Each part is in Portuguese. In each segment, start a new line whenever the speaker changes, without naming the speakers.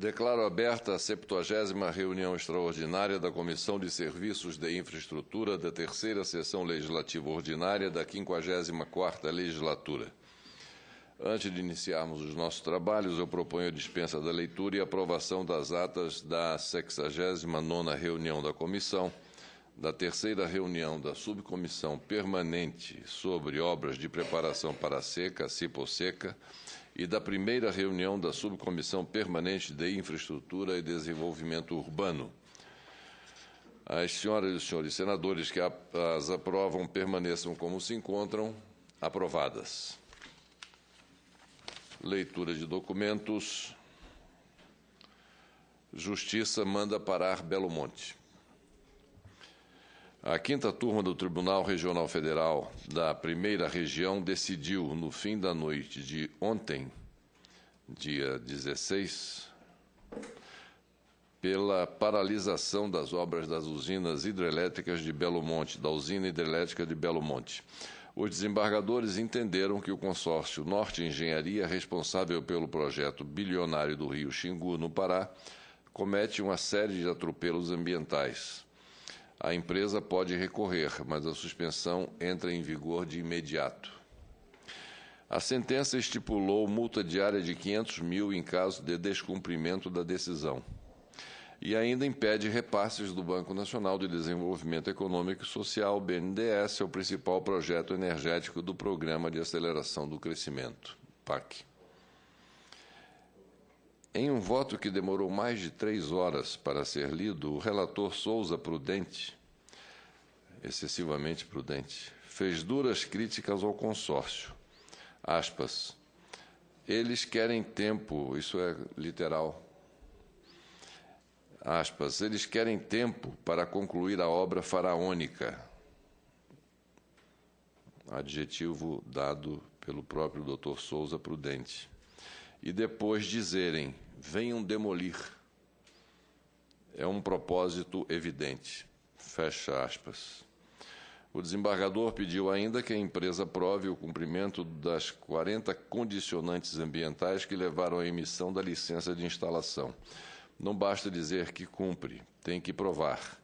Declaro aberta a 70ª reunião extraordinária da Comissão de Serviços de Infraestrutura da terceira sessão legislativa ordinária da 54ª legislatura. Antes de iniciarmos os nossos trabalhos, eu proponho a dispensa da leitura e aprovação das atas da 69ª reunião da Comissão, da terceira reunião da Subcomissão Permanente sobre Obras de Preparação para a Seca, CIPOSECA, e da primeira reunião da Subcomissão Permanente de Infraestrutura e Desenvolvimento Urbano. As senhoras e os senhores senadores que as aprovam permaneçam como se encontram. Aprovadas. Leitura de documentos. Justiça manda parar Belo Monte. A 5ª turma do Tribunal Regional Federal da Primeira Região decidiu, no fim da noite de ontem, dia 16, pela paralisação das obras das usinas hidrelétricas de Belo Monte, da usina hidrelétrica de Belo Monte. Os desembargadores entenderam que o consórcio Norte Engenharia, responsável pelo projeto bilionário do Rio Xingu, no Pará, comete uma série de atropelos ambientais. A empresa pode recorrer, mas a suspensão entra em vigor de imediato. A sentença estipulou multa diária de 500 mil em caso de descumprimento da decisão e ainda impede repasses do Banco Nacional de Desenvolvimento Econômico e Social, BNDES, ao principal projeto energético do Programa de Aceleração do Crescimento, PAC. Em um voto que demorou mais de 3 horas para ser lido, o relator Souza Prudente, excessivamente prudente, fez duras críticas ao consórcio. Aspas. Eles querem tempo, isso é literal. Aspas. Eles querem tempo para concluir a obra faraônica. Adjetivo dado pelo próprio Dr. Souza Prudente. E depois dizerem, venham demolir. É um propósito evidente. Fecha aspas. O desembargador pediu ainda que a empresa prove o cumprimento das 40 condicionantes ambientais que levaram à emissão da licença de instalação. Não basta dizer que cumpre, tem que provar.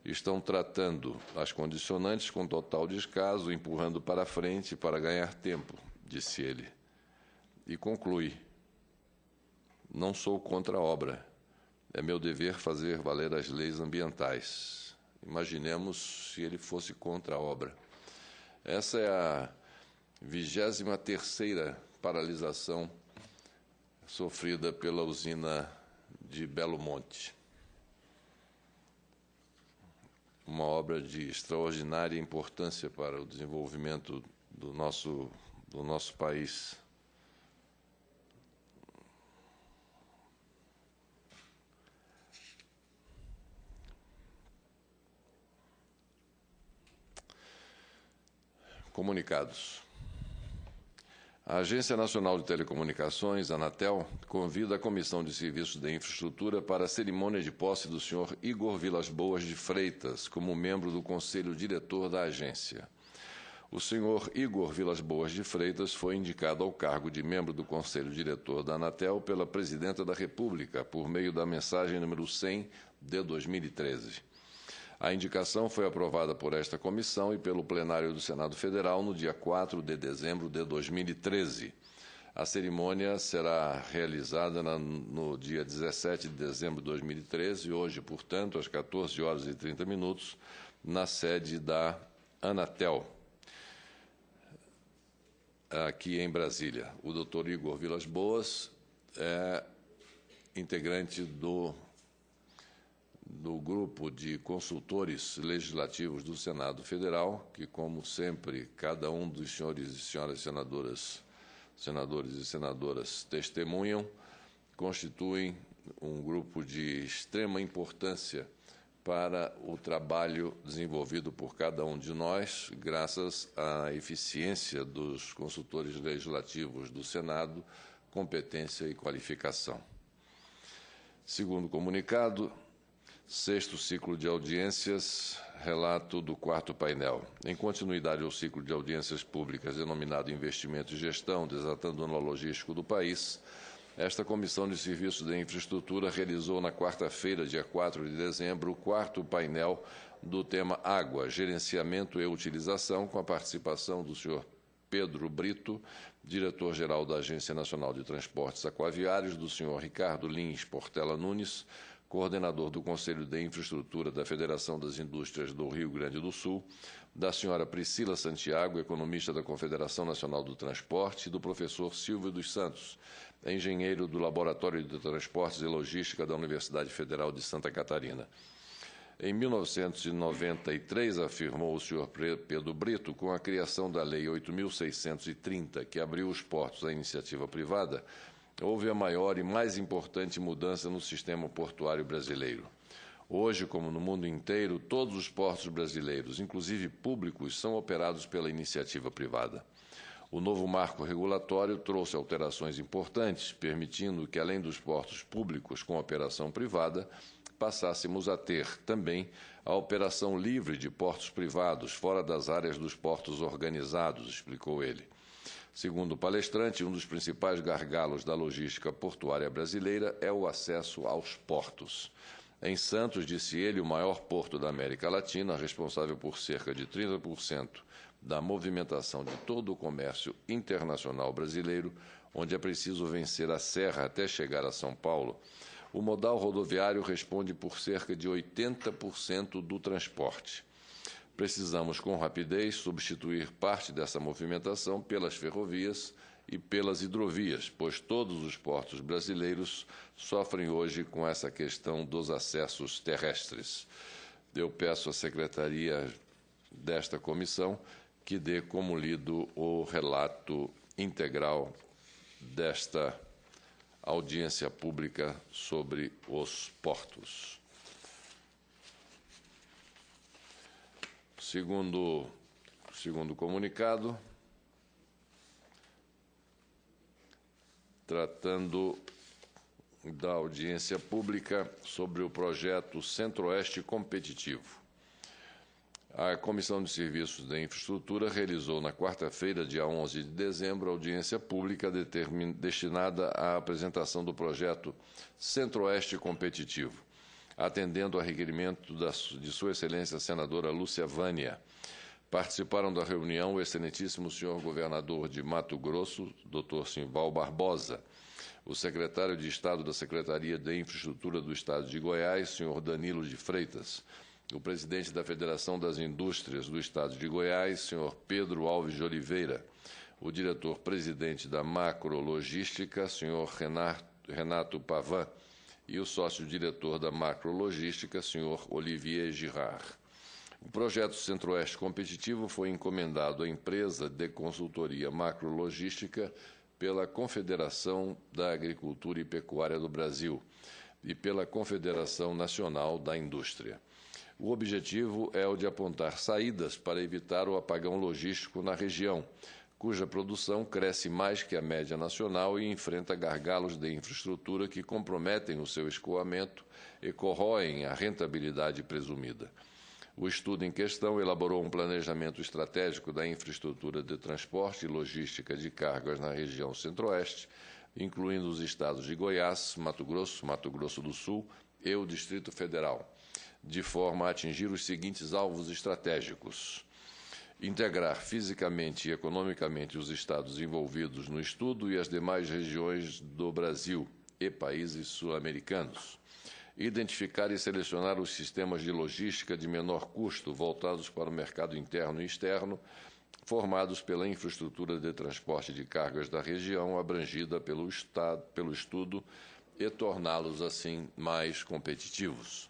Estão tratando as condicionantes com total descaso, empurrando para frente para ganhar tempo, disse ele. E conclui. Não sou contra a obra. É meu dever fazer valer as leis ambientais. Imaginemos se ele fosse contra a obra. Essa é a 23ª paralisação sofrida pela usina de Belo Monte. Uma obra de extraordinária importância para o desenvolvimento do nosso país. Comunicados. A Agência Nacional de Telecomunicações, Anatel, convida a Comissão de Serviços de Infraestrutura para a cerimônia de posse do senhor Igor Vilas Boas de Freitas, como membro do Conselho Diretor da agência. O senhor Igor Vilas Boas de Freitas foi indicado ao cargo de membro do Conselho Diretor da Anatel pela Presidenta da República, por meio da mensagem número 100 de 2013. A indicação foi aprovada por esta comissão e pelo plenário do Senado Federal no dia 4 de dezembro de 2013. A cerimônia será realizada no dia 17 de dezembro de 2013, hoje, portanto, às 14h30, na sede da Anatel, aqui em Brasília. O doutor Igor Vilas Boas é integrante do grupo de consultores legislativos do Senado Federal, que, como sempre, cada um dos senhores e senhoras senadores e senadoras testemunham, constituem um grupo de extrema importância para o trabalho desenvolvido por cada um de nós, graças à eficiência dos consultores legislativos do Senado, competência e qualificação. Segundo comunicado, 6º ciclo de audiências, relato do 4º painel. Em continuidade ao ciclo de audiências públicas denominado Investimento e Gestão, desatando o nó logístico do país, esta Comissão de Serviços de Infraestrutura realizou na quarta-feira, dia 4 de dezembro, o quarto painel do tema Água, Gerenciamento e Utilização, com a participação do senhor Pedro Brito, diretor-geral da Agência Nacional de Transportes Aquaviários, do senhor Ricardo Lins Portela Nunes, coordenador do Conselho de Infraestrutura da Federação das Indústrias do Rio Grande do Sul, da senhora Priscila Santiago, economista da Confederação Nacional do Transporte, e do professor Silvio dos Santos, engenheiro do Laboratório de Transportes e Logística da Universidade Federal de Santa Catarina. Em 1993, afirmou o senhor Pedro Brito, com a criação da Lei 8.630, que abriu os portos à iniciativa privada, houve a maior e mais importante mudança no sistema portuário brasileiro. Hoje, como no mundo inteiro, todos os portos brasileiros, inclusive públicos, são operados pela iniciativa privada. O novo marco regulatório trouxe alterações importantes, permitindo que, além dos portos públicos com operação privada, passássemos a ter também a operação livre de portos privados, fora das áreas dos portos organizados, explicou ele. Segundo o palestrante, um dos principais gargalos da logística portuária brasileira é o acesso aos portos. Em Santos, disse ele, o maior porto da América Latina, responsável por cerca de 30% da movimentação de todo o comércio internacional brasileiro, onde é preciso vencer a serra até chegar a São Paulo, o modal rodoviário responde por cerca de 80% do transporte. Precisamos, com rapidez, substituir parte dessa movimentação pelas ferrovias e pelas hidrovias, pois todos os portos brasileiros sofrem hoje com essa questão dos acessos terrestres. Eu peço à secretaria desta comissão que dê como lido o relato integral desta audiência pública sobre os portos. Segundo comunicado, tratando da audiência pública sobre o projeto Centro-Oeste Competitivo. A Comissão de Serviços de Infraestrutura realizou na quarta-feira, dia 11 de dezembro, audiência pública destinada à apresentação do projeto Centro-Oeste Competitivo, atendendo a requerimento de Sua Excelência a Senadora Lúcia Vânia. Participaram da reunião o excelentíssimo senhor governador de Mato Grosso, Dr. Simval Barbosa, o secretário de Estado da Secretaria de Infraestrutura do Estado de Goiás, senhor Danilo de Freitas, o presidente da Federação das Indústrias do Estado de Goiás, senhor Pedro Alves de Oliveira, o diretor-presidente da Macrologística, senhor Renato Pavan, e o sócio-diretor da Macrologística, senhor Olivier Girard. O projeto Centro-Oeste Competitivo foi encomendado à empresa de consultoria Macrologística pela Confederação da Agricultura e Pecuária do Brasil e pela Confederação Nacional da Indústria. O objetivo é o de apontar saídas para evitar o apagão logístico na região, cuja produção cresce mais que a média nacional e enfrenta gargalos de infraestrutura que comprometem o seu escoamento e corroem a rentabilidade presumida. O estudo em questão elaborou um planejamento estratégico da infraestrutura de transporte e logística de cargas na região Centro-Oeste, incluindo os estados de Goiás, Mato Grosso do Sul e o Distrito Federal, de forma a atingir os seguintes alvos estratégicos: integrar fisicamente e economicamente os estados envolvidos no estudo e as demais regiões do Brasil e países sul-americanos, identificar e selecionar os sistemas de logística de menor custo voltados para o mercado interno e externo, formados pela infraestrutura de transporte de cargas da região abrangida pelo estudo e torná-los, assim, mais competitivos.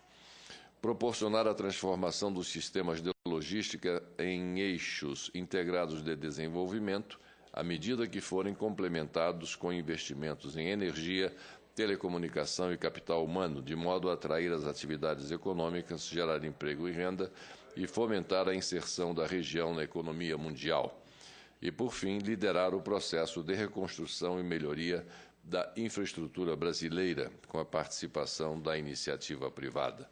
Proporcionar a transformação dos sistemas de logística em eixos integrados de desenvolvimento, à medida que forem complementados com investimentos em energia, telecomunicação e capital humano, de modo a atrair as atividades econômicas, gerar emprego e renda e fomentar a inserção da região na economia mundial. E, por fim, liderar o processo de reconstrução e melhoria da infraestrutura brasileira, com a participação da iniciativa privada.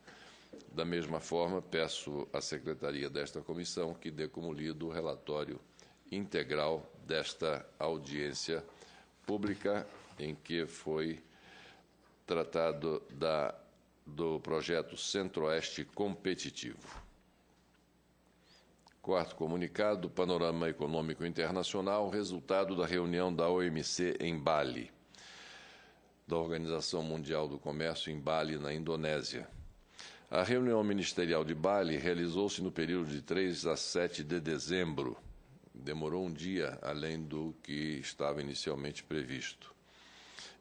Da mesma forma, peço à secretaria desta comissão que dê como lido o relatório integral desta audiência pública em que foi tratado do projeto Centro-Oeste Competitivo. Quarto comunicado, Panorama Econômico Internacional, resultado da reunião da OMC em Bali, da Organização Mundial do Comércio em Bali, na Indonésia. A reunião ministerial de Bali realizou-se no período de 3 a 7 de dezembro. Demorou um dia além do que estava inicialmente previsto.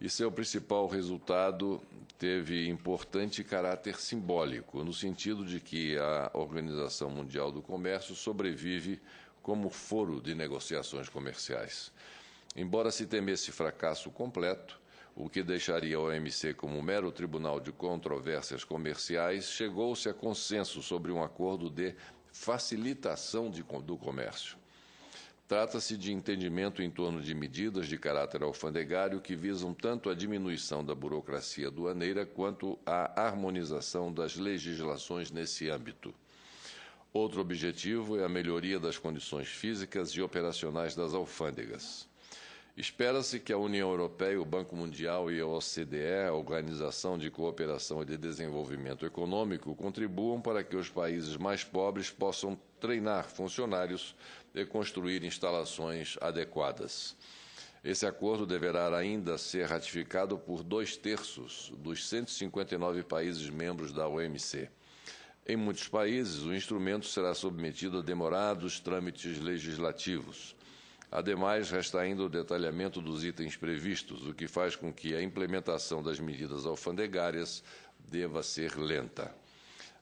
E seu principal resultado teve importante caráter simbólico, no sentido de que a Organização Mundial do Comércio sobrevive como foro de negociações comerciais. Embora se temesse fracasso completo, o que deixaria a OMC como um mero tribunal de controvérsias comerciais, chegou-se a consenso sobre um acordo de facilitação do comércio. Trata-se de entendimento em torno de medidas de caráter alfandegário que visam tanto a diminuição da burocracia aduaneira quanto a harmonização das legislações nesse âmbito. Outro objetivo é a melhoria das condições físicas e operacionais das alfândegas. Espera-se que a União Europeia, o Banco Mundial e a OCDE, a Organização de Cooperação e de Desenvolvimento Econômico, contribuam para que os países mais pobres possam treinar funcionários e construir instalações adequadas. Esse acordo deverá ainda ser ratificado por 2/3 dos 159 países membros da OMC. Em muitos países, o instrumento será submetido a demorados trâmites legislativos. Ademais, resta ainda o detalhamento dos itens previstos, o que faz com que a implementação das medidas alfandegárias deva ser lenta.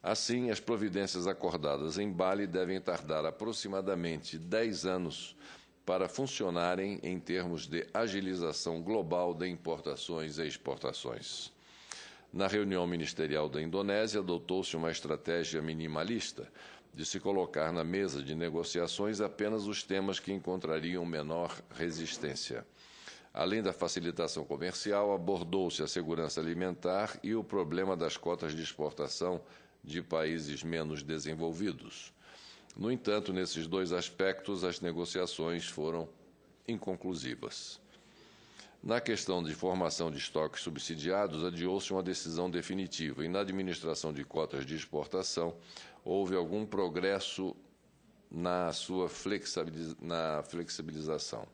Assim, as providências acordadas em Bali devem tardar aproximadamente 10 anos para funcionarem em termos de agilização global de importações e exportações. Na reunião ministerial da Indonésia, adotou-se uma estratégia minimalista de se colocar na mesa de negociações apenas os temas que encontrariam menor resistência. Além da facilitação comercial, abordou-se a segurança alimentar e o problema das cotas de exportação de países menos desenvolvidos. No entanto, nesses dois aspectos, as negociações foram inconclusivas. Na questão de formação de estoques subsidiados, adiou-se uma decisão definitiva, e na administração de cotas de exportação, houve algum progresso na sua flexibilização.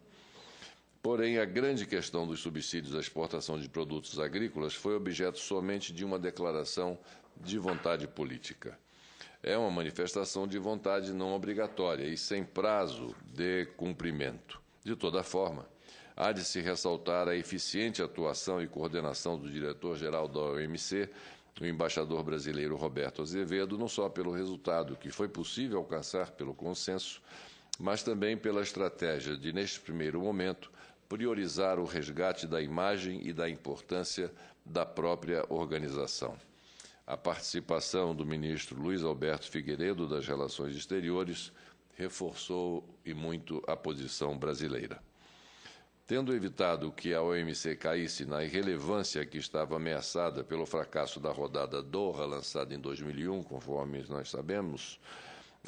Porém, a grande questão dos subsídios à exportação de produtos agrícolas foi objeto somente de uma declaração de vontade política. É uma manifestação de vontade não obrigatória e sem prazo de cumprimento. De toda forma, há de se ressaltar a eficiente atuação e coordenação do diretor-geral da OMC, o embaixador brasileiro Roberto Azevedo, não só pelo resultado que foi possível alcançar pelo consenso, mas também pela estratégia de, neste primeiro momento, priorizar o resgate da imagem e da importância da própria organização. A participação do ministro Luiz Alberto Figueiredo das Relações Exteriores reforçou e muito a posição brasileira. Tendo evitado que a OMC caísse na irrelevância que estava ameaçada pelo fracasso da rodada Doha, lançada em 2001, conforme nós sabemos,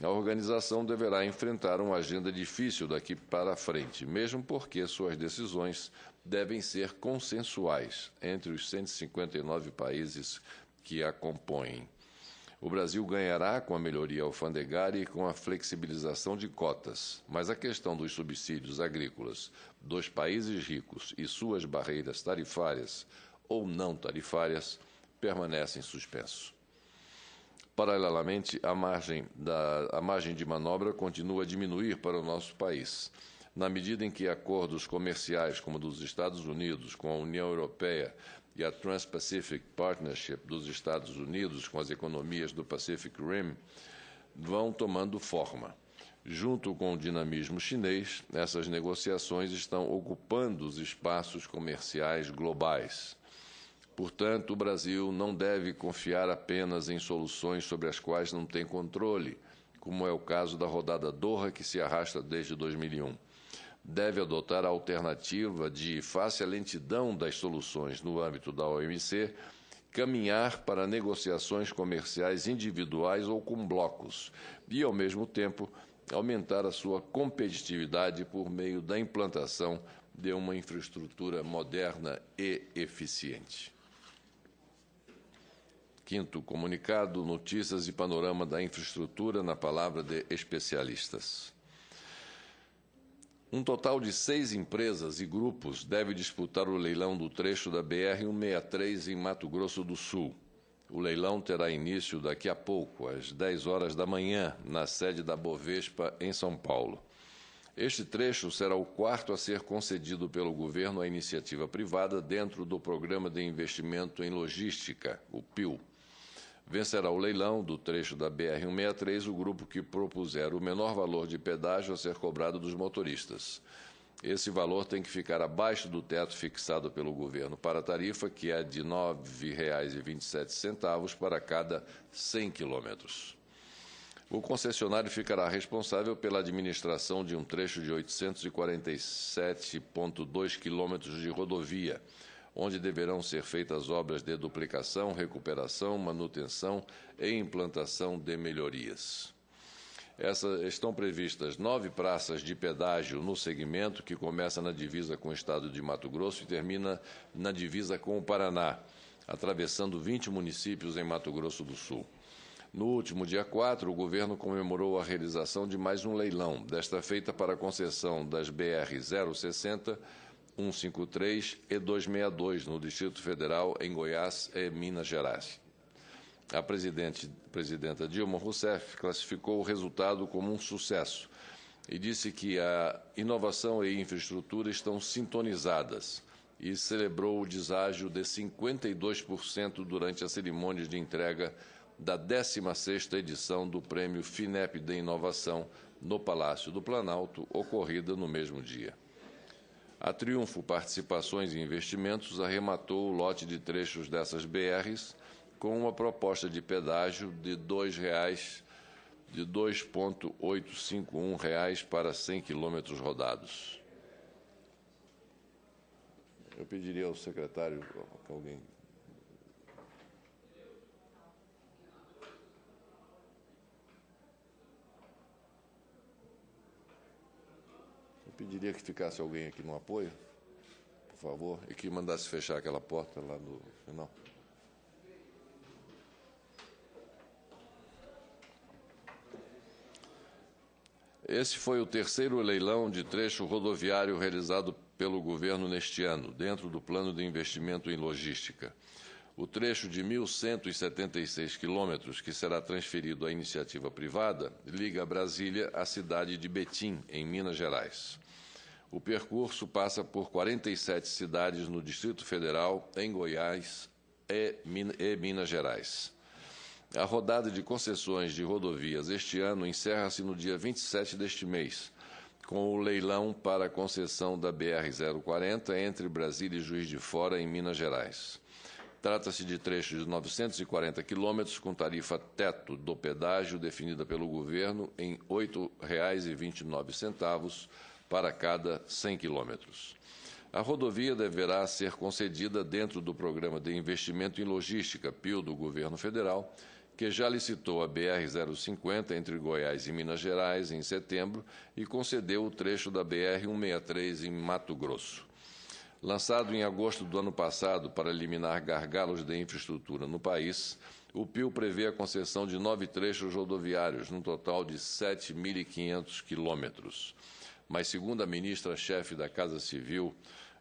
a organização deverá enfrentar uma agenda difícil daqui para frente, mesmo porque suas decisões devem ser consensuais entre os 159 países que a compõem. O Brasil ganhará com a melhoria alfandegária e com a flexibilização de cotas, mas a questão dos subsídios agrícolas dos países ricos e suas barreiras tarifárias ou não tarifárias permanece em suspenso. Paralelamente, a margem de manobra continua a diminuir para o nosso país, na medida em que acordos comerciais como dos Estados Unidos com a União Europeia e a Trans-Pacific Partnership dos Estados Unidos com as economias do Pacific Rim vão tomando forma. Junto com o dinamismo chinês, essas negociações estão ocupando os espaços comerciais globais. Portanto, o Brasil não deve confiar apenas em soluções sobre as quais não tem controle, como é o caso da rodada Doha, que se arrasta desde 2001. Deve adotar a alternativa de, face à lentidão das soluções no âmbito da OMC, caminhar para negociações comerciais individuais ou com blocos e, ao mesmo tempo, aumentar a sua competitividade por meio da implantação de uma infraestrutura moderna e eficiente. Quinto comunicado, notícias e panorama da infraestrutura na palavra de especialistas. Um total de 6 empresas e grupos deve disputar o leilão do trecho da BR-163 em Mato Grosso do Sul. O leilão terá início daqui a pouco, às 10 horas da manhã, na sede da Bovespa, em São Paulo. Este trecho será o quarto a ser concedido pelo governo à iniciativa privada dentro do Programa de Investimento em Logística, o PIL. Vencerá o leilão do trecho da BR-163 o grupo que propuser o menor valor de pedágio a ser cobrado dos motoristas. Esse valor tem que ficar abaixo do teto fixado pelo governo para a tarifa, que é de R$ 9,27 para cada 100 quilômetros. O concessionário ficará responsável pela administração de um trecho de 847,2 quilômetros de rodovia, onde deverão ser feitas obras de duplicação, recuperação, manutenção e implantação de melhorias. Estão previstas 9 praças de pedágio no segmento, que começa na divisa com o estado de Mato Grosso e termina na divisa com o Paraná, atravessando 20 municípios em Mato Grosso do Sul. No último dia 4, o governo comemorou a realização de mais um leilão, desta feita para a concessão das BR 060, 153 e 262, no Distrito Federal, em Goiás e Minas Gerais. A presidenta Dilma Rousseff classificou o resultado como um sucesso e disse que a inovação e infraestrutura estão sintonizadas e celebrou o deságio de 52% durante a cerimônia de entrega da 16ª edição do Prêmio FINEP de Inovação no Palácio do Planalto, ocorrida no mesmo dia. A Triunfo Participações e Investimentos arrematou o lote de trechos dessas BRs com uma proposta de pedágio de R$ 2,851 para 100 quilômetros rodados. Eu pediria ao secretário que alguém... Eu pediria que ficasse alguém aqui no apoio, por favor, e que mandasse fechar aquela porta lá no final. Esse foi o terceiro leilão de trecho rodoviário realizado pelo governo neste ano, dentro do Plano de Investimento em Logística. O trecho de 1.176 quilômetros, que será transferido à iniciativa privada, liga Brasília à cidade de Betim, em Minas Gerais. O percurso passa por 47 cidades no Distrito Federal, em Goiás e Minas Gerais. A rodada de concessões de rodovias este ano encerra-se no dia 27 deste mês, com o leilão para a concessão da BR-040 entre Brasília e Juiz de Fora, em Minas Gerais. Trata-se de trecho de 940 quilômetros com tarifa teto do pedágio definida pelo governo em R$ 8,29 para cada 100 quilômetros. A rodovia deverá ser concedida dentro do Programa de Investimento em Logística, PIL, do Governo Federal, que já licitou a BR-050 entre Goiás e Minas Gerais em setembro e concedeu o trecho da BR-163 em Mato Grosso. Lançado em agosto do ano passado para eliminar gargalos de infraestrutura no país, o PIL prevê a concessão de 9 trechos rodoviários, num total de 7.500 quilômetros. Mas, segundo a ministra-chefe da Casa Civil,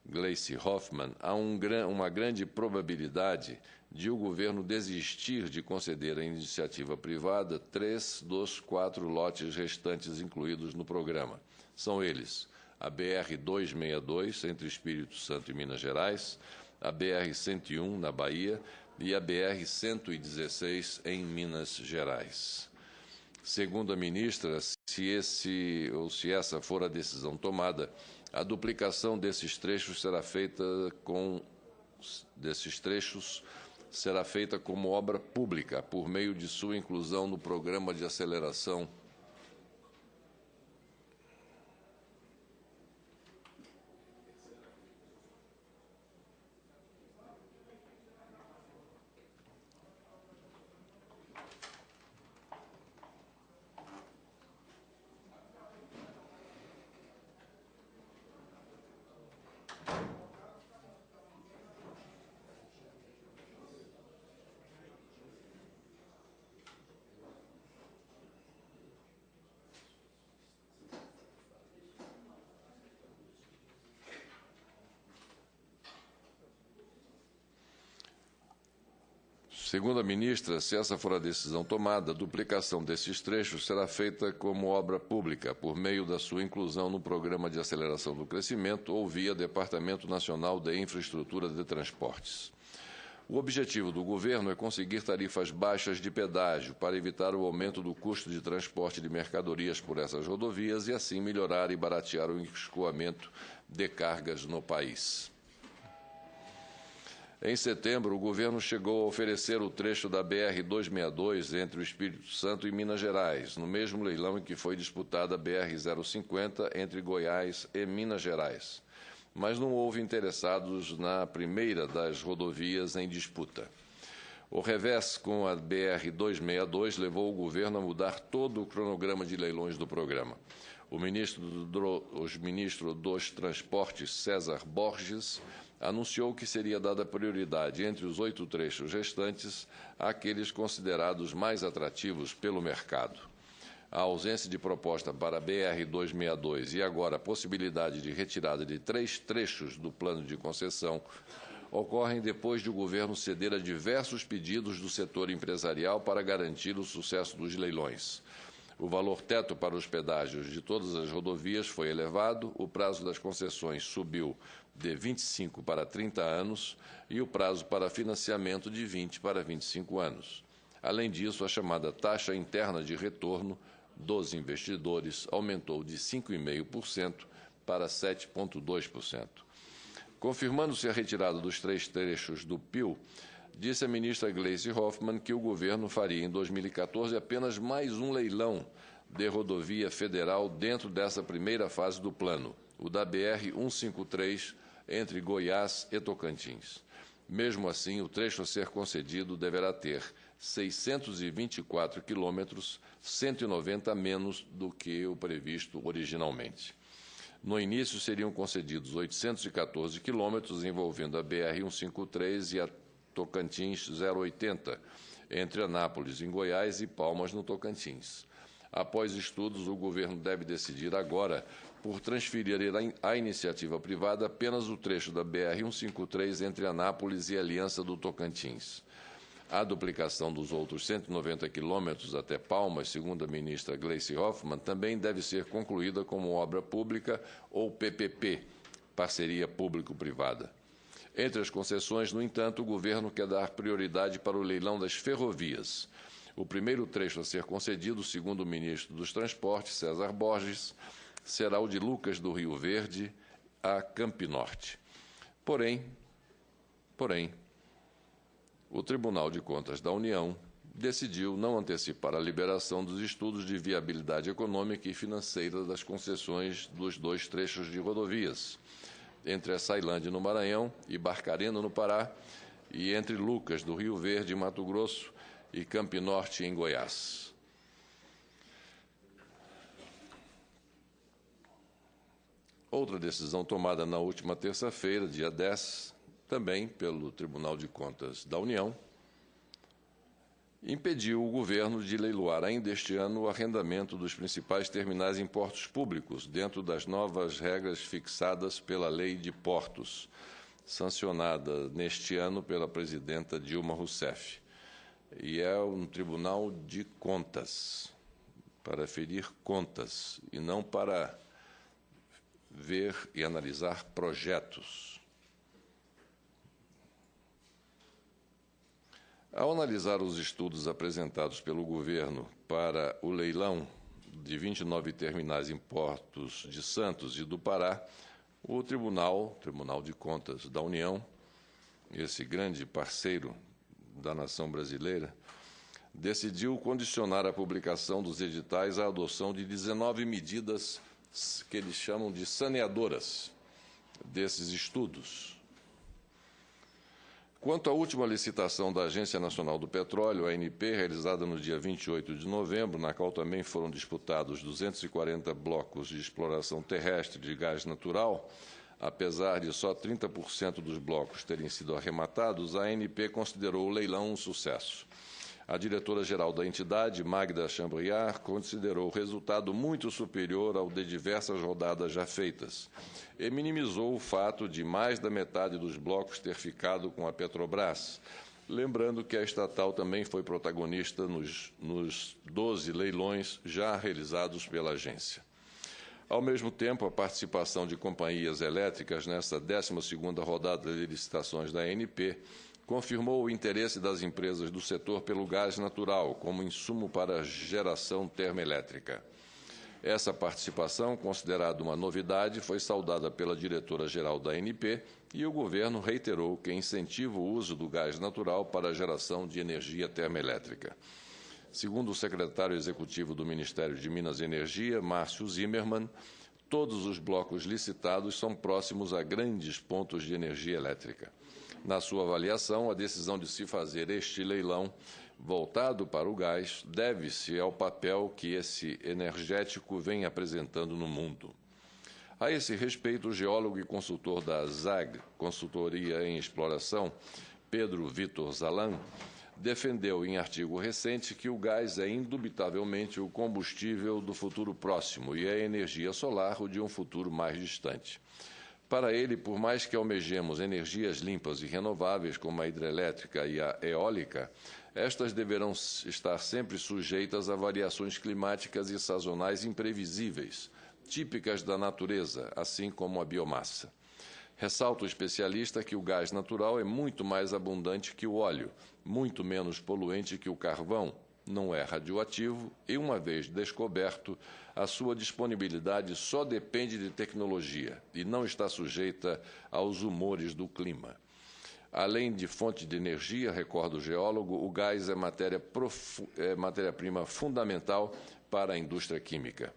Gleice Hoffmann, há uma grande probabilidade de o governo desistir de conceder à iniciativa privada 3 dos 4 lotes restantes incluídos no programa. São eles: a BR-262, entre Espírito Santo e Minas Gerais, a BR-101, na Bahia, e a BR-116, em Minas Gerais. Segundo a ministra, se essa for a decisão tomada, a duplicação desses trechos será feita como obra pública, por meio de sua inclusão no Programa de Aceleração Segundo a ministra, se essa for a decisão tomada, a duplicação desses trechos será feita como obra pública, por meio da sua inclusão no Programa de Aceleração do Crescimento ou via Departamento Nacional de Infraestrutura de Transportes. O objetivo do governo é conseguir tarifas baixas de pedágio para evitar o aumento do custo de transporte de mercadorias por essas rodovias e, assim, melhorar e baratear o escoamento de cargas no país. Em setembro, o governo chegou a oferecer o trecho da BR-262 entre o Espírito Santo e Minas Gerais, no mesmo leilão em que foi disputada a BR-050 entre Goiás e Minas Gerais. Mas não houve interessados na primeira das rodovias em disputa. O revés com a BR-262 levou o governo a mudar todo o cronograma de leilões do programa. O ministro dos Transportes, César Borges, anunciou que seria dada prioridade entre os 8 trechos restantes àqueles considerados mais atrativos pelo mercado. A ausência de proposta para a BR-262 e agora a possibilidade de retirada de 3 trechos do plano de concessão ocorrem depois de o governo ceder a diversos pedidos do setor empresarial para garantir o sucesso dos leilões. O valor teto para os pedágios de todas as rodovias foi elevado, o prazo das concessões subiu de 25 para 30 anos e o prazo para financiamento de 20 para 25 anos. Além disso, a chamada taxa interna de retorno dos investidores aumentou de 5,5% para 7,2%. Confirmando-se a retirada dos 3 trechos do PIL, disse a ministra Gleisi Hoffmann que o governo faria em 2014 apenas mais um leilão de rodovia federal dentro dessa primeira fase do plano, o da BR-153, entre Goiás e Tocantins. Mesmo assim, o trecho a ser concedido deverá ter 624 quilômetros, 190 menos do que o previsto originalmente. No início, seriam concedidos 814 quilômetros, envolvendo a BR-153 e a Tocantins 080, entre Anápolis, em Goiás, e Palmas, no Tocantins. Após estudos, o governo deve decidir agora por transferir à iniciativa privada apenas o trecho da BR-153 entre Anápolis e Aliança do Tocantins. A duplicação dos outros 190 quilômetros até Palmas, segundo a ministra Gleisi Hoffmann, também deve ser concluída como obra pública ou PPP, parceria público-privada. Entre as concessões, no entanto, o governo quer dar prioridade para o leilão das ferrovias. O primeiro trecho a ser concedido, segundo o ministro dos Transportes, César Borges, será o de Lucas do Rio Verde a Campinorte. Porém, o Tribunal de Contas da União decidiu não antecipar a liberação dos estudos de viabilidade econômica e financeira das concessões dos 2 trechos de rodovias, entre a Açailândia, no Maranhão, e Barcarena, no Pará, e entre Lucas do Rio Verde, Mato Grosso, e Campinorte, em Goiás. Outra decisão tomada na última terça-feira, dia 10, também pelo Tribunal de Contas da União, impediu o governo de leiloar ainda este ano o arrendamento dos principais terminais em portos públicos, dentro das novas regras fixadas pela Lei de Portos, sancionada neste ano pela presidenta Dilma Rousseff. E é um tribunal de contas, para ferir contas, e não para ver e analisar projetos. Ao analisar os estudos apresentados pelo governo para o leilão de 29 terminais em portos de Santos e do Pará, o Tribunal de Contas da União, esse grande parceiro da nação brasileira, decidiu condicionar a publicação dos editais à adoção de 19 medidas que eles chamam de saneadoras desses estudos. Quanto à última licitação da Agência Nacional do Petróleo, a ANP, realizada no dia 28 de novembro, na qual também foram disputados 240 blocos de exploração terrestre de gás natural, apesar de só 30% dos blocos terem sido arrematados, a ANP considerou o leilão um sucesso. A diretora-geral da entidade, Magda Chambriard, considerou o resultado muito superior ao de diversas rodadas já feitas e minimizou o fato de mais da metade dos blocos ter ficado com a Petrobras, Lembrando que a estatal também foi protagonista nos 12 leilões já realizados pela agência. Ao mesmo tempo, a participação de companhias elétricas nesta 12ª rodada de licitações da ANP confirmou o interesse das empresas do setor pelo gás natural como insumo para a geração termoelétrica. Essa participação, considerada uma novidade, foi saudada pela diretora-geral da ANP e o governo reiterou que incentiva o uso do gás natural para a geração de energia termoelétrica. Segundo o secretário executivo do Ministério de Minas e Energia, Márcio Zimmermann, todos os blocos licitados são próximos a grandes pontos de energia elétrica. Na sua avaliação, a decisão de se fazer este leilão voltado para o gás deve-se ao papel que esse energético vem apresentando no mundo. A esse respeito, o geólogo e consultor da ZAG, Consultoria em Exploração, Pedro Vitor Zalan, defendeu em artigo recente que o gás é indubitavelmente o combustível do futuro próximo e a energia solar o de um futuro mais distante. Para ele, por mais que almejemos energias limpas e renováveis, como a hidrelétrica e a eólica, estas deverão estar sempre sujeitas a variações climáticas e sazonais imprevisíveis, típicas da natureza, assim como a biomassa. Ressalta o especialista que o gás natural é muito mais abundante que o óleo, muito menos poluente que o carvão, não é radioativo e, uma vez descoberto, a sua disponibilidade só depende de tecnologia e não está sujeita aos humores do clima. Além de fonte de energia, recorda o geólogo, o gás é matéria-prima fundamental para a indústria química.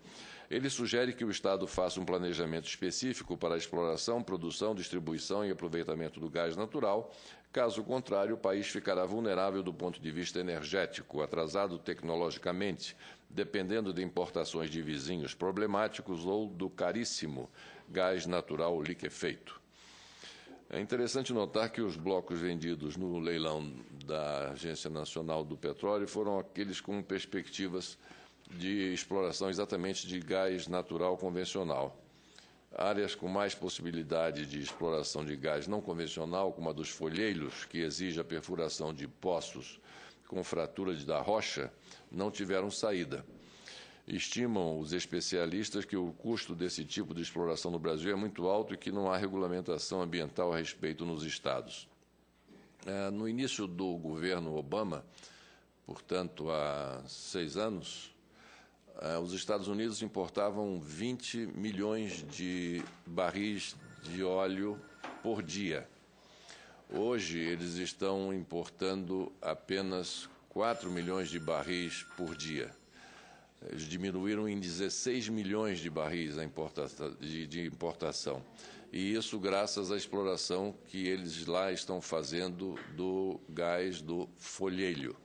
Ele sugere que o Estado faça um planejamento específico para a exploração, produção, distribuição e aproveitamento do gás natural. Caso contrário, o país ficará vulnerável do ponto de vista energético, atrasado tecnologicamente, dependendo de importações de vizinhos problemáticos ou do caríssimo gás natural liquefeito. É interessante notar que os blocos vendidos no leilão da Agência Nacional do Petróleo foram aqueles com perspectivas de exploração exatamente de gás natural convencional. Áreas com mais possibilidade de exploração de gás não convencional, como a dos folheiros, que exige a perfuração de poços com fratura da rocha, não tiveram saída. Estimam os especialistas que o custo desse tipo de exploração no Brasil é muito alto e que não há regulamentação ambiental a respeito nos estados. No início do governo Obama, portanto, há 6 anos, os Estados Unidos importavam 20 milhões de barris de óleo por dia. Hoje, eles estão importando apenas 4 milhões de barris por dia. Eles diminuíram em 16 milhões de barris de importação. E isso graças à exploração que eles lá estão fazendo do gás do folheiro,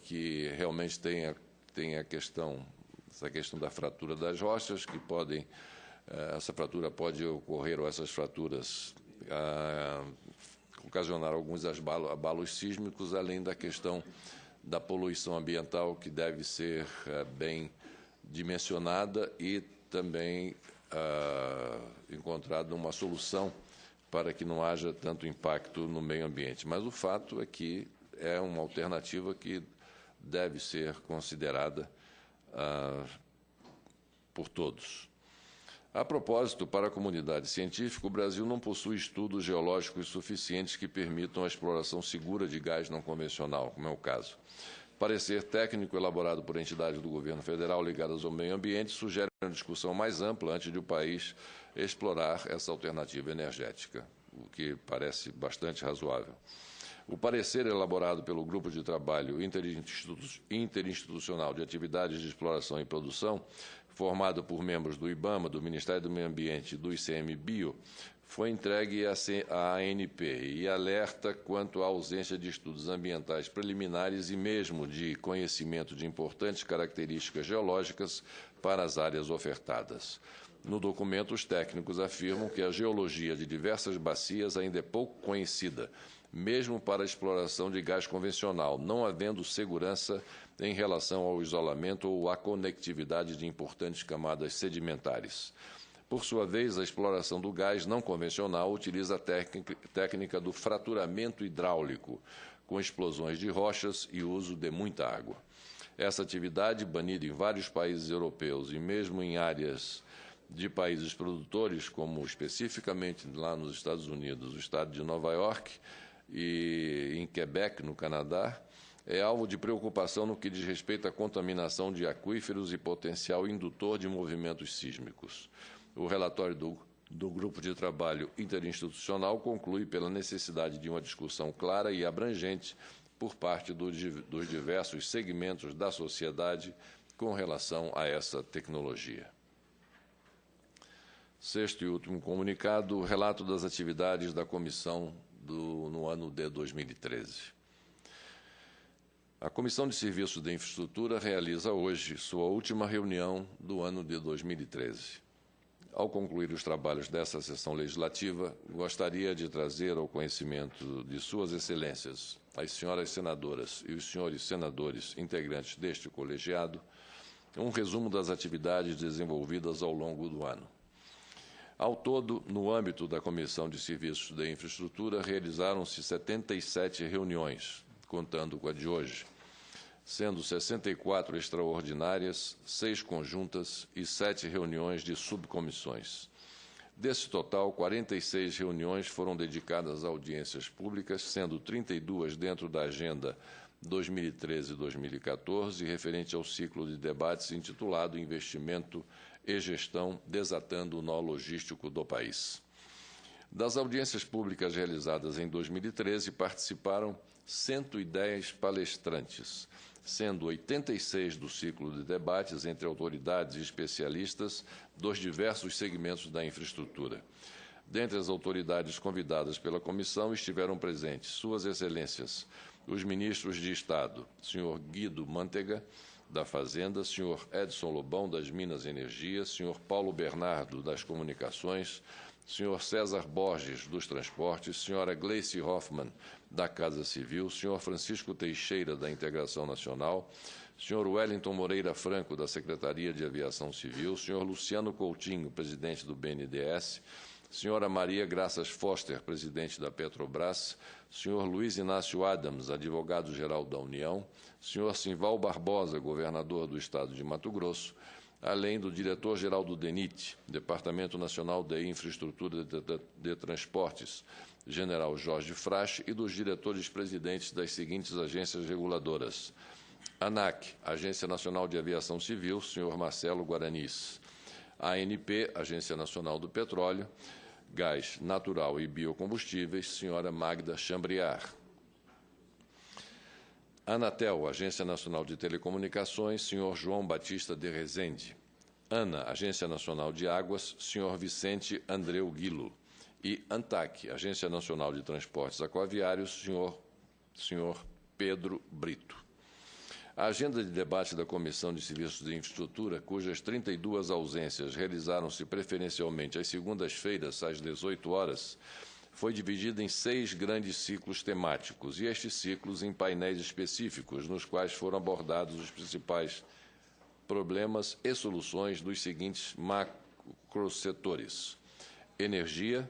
que realmente tem essa questão da fratura das rochas, que essa fratura pode ocorrer, ou essas fraturas ocasionar alguns abalos sísmicos, além da questão da poluição ambiental, que deve ser bem dimensionada e também encontrada uma solução para que não haja tanto impacto no meio ambiente. Mas o fato é que é uma alternativa que deve ser considerada por todos. A propósito, para a comunidade científica, o Brasil não possui estudos geológicos suficientes que permitam a exploração segura de gás não convencional, como é o caso. Parecer técnico elaborado por entidades do governo federal ligadas ao meio ambiente sugere uma discussão mais ampla antes de o país explorar essa alternativa energética, o que parece bastante razoável. O parecer elaborado pelo Grupo de Trabalho Interinstitucional de Atividades de Exploração e Produção, formado por membros do IBAMA, do Ministério do Meio Ambiente e do ICMBio, foi entregue à ANP e alerta quanto à ausência de estudos ambientais preliminares e mesmo de conhecimento de importantes características geológicas para as áreas ofertadas. No documento, os técnicos afirmam que a geologia de diversas bacias ainda é pouco conhecida, mesmo para a exploração de gás convencional, não havendo segurança em relação ao isolamento ou à conectividade de importantes camadas sedimentares. Por sua vez, a exploração do gás não convencional utiliza a técnica do fraturamento hidráulico, com explosões de rochas e uso de muita água. Essa atividade, banida em vários países europeus e mesmo em áreas de países produtores, como especificamente lá nos Estados Unidos, o estado de Nova York e em Quebec, no Canadá, é alvo de preocupação no que diz respeito à contaminação de aquíferos e potencial indutor de movimentos sísmicos. O relatório do Grupo de Trabalho Interinstitucional conclui pela necessidade de uma discussão clara e abrangente por parte dos diversos segmentos da sociedade com relação a essa tecnologia. Sexto e último comunicado, o relato das atividades da comissão no ano de 2013. A Comissão de Serviços de Infraestrutura realiza hoje sua última reunião do ano de 2013. Ao concluir os trabalhos dessa sessão legislativa, gostaria de trazer ao conhecimento de Suas Excelências, as senhoras senadoras e os senhores senadores integrantes deste colegiado, um resumo das atividades desenvolvidas ao longo do ano. Ao todo, no âmbito da Comissão de Serviços de Infraestrutura, realizaram-se 77 reuniões, contando com a de hoje, sendo 64 extraordinárias, 6 conjuntas e 7 reuniões de subcomissões. Desse total, 46 reuniões foram dedicadas a audiências públicas, sendo 32 dentro da Agenda 2013-2014, referente ao ciclo de debates intitulado Investimento e Gestão, desatando o nó logístico do país. Das audiências públicas realizadas em 2013, participaram 110 palestrantes, sendo 86 do ciclo de debates entre autoridades e especialistas dos diversos segmentos da infraestrutura. Dentre as autoridades convidadas pela comissão estiveram presentes Suas Excelências, os ministros de Estado, senhor Guido Mantega, da Fazenda, senhor Edson Lobão, das Minas e Energia, senhor Paulo Bernardo, das Comunicações, senhor César Borges, dos Transportes, senhora Gleice Hoffmann, da Casa Civil, senhor Francisco Teixeira, da Integração Nacional, senhor Wellington Moreira Franco, da Secretaria de Aviação Civil, senhor Luciano Coutinho, presidente do BNDES, senhora Maria Graças Foster, presidente da Petrobras, senhor Luiz Inácio Adams, advogado-geral da União, senhor Simval Barbosa, governador do Estado de Mato Grosso, além do diretor-geral do DENIT, Departamento Nacional de Infraestrutura de Transportes, general Jorge Frasch, e dos diretores-presidentes das seguintes agências reguladoras: ANAC, Agência Nacional de Aviação Civil, senhor Marcelo Guaranis; ANP, Agência Nacional do Petróleo, Gás Natural e Biocombustíveis, senhora Magda Chambriard; Anatel, Agência Nacional de Telecomunicações, senhor João Batista de Rezende; ANA, Agência Nacional de Águas, senhor Vicente Andreu Guilo; e ANTAC, Agência Nacional de Transportes Aquaviários, senhor Pedro Brito. A agenda de debate da Comissão de Serviços de Infraestrutura, cujas 32 ausências realizaram-se preferencialmente às segundas-feiras, às 18 horas, foi dividida em 6 grandes ciclos temáticos, e estes ciclos em painéis específicos, nos quais foram abordados os principais problemas e soluções dos seguintes macrosetores: energia,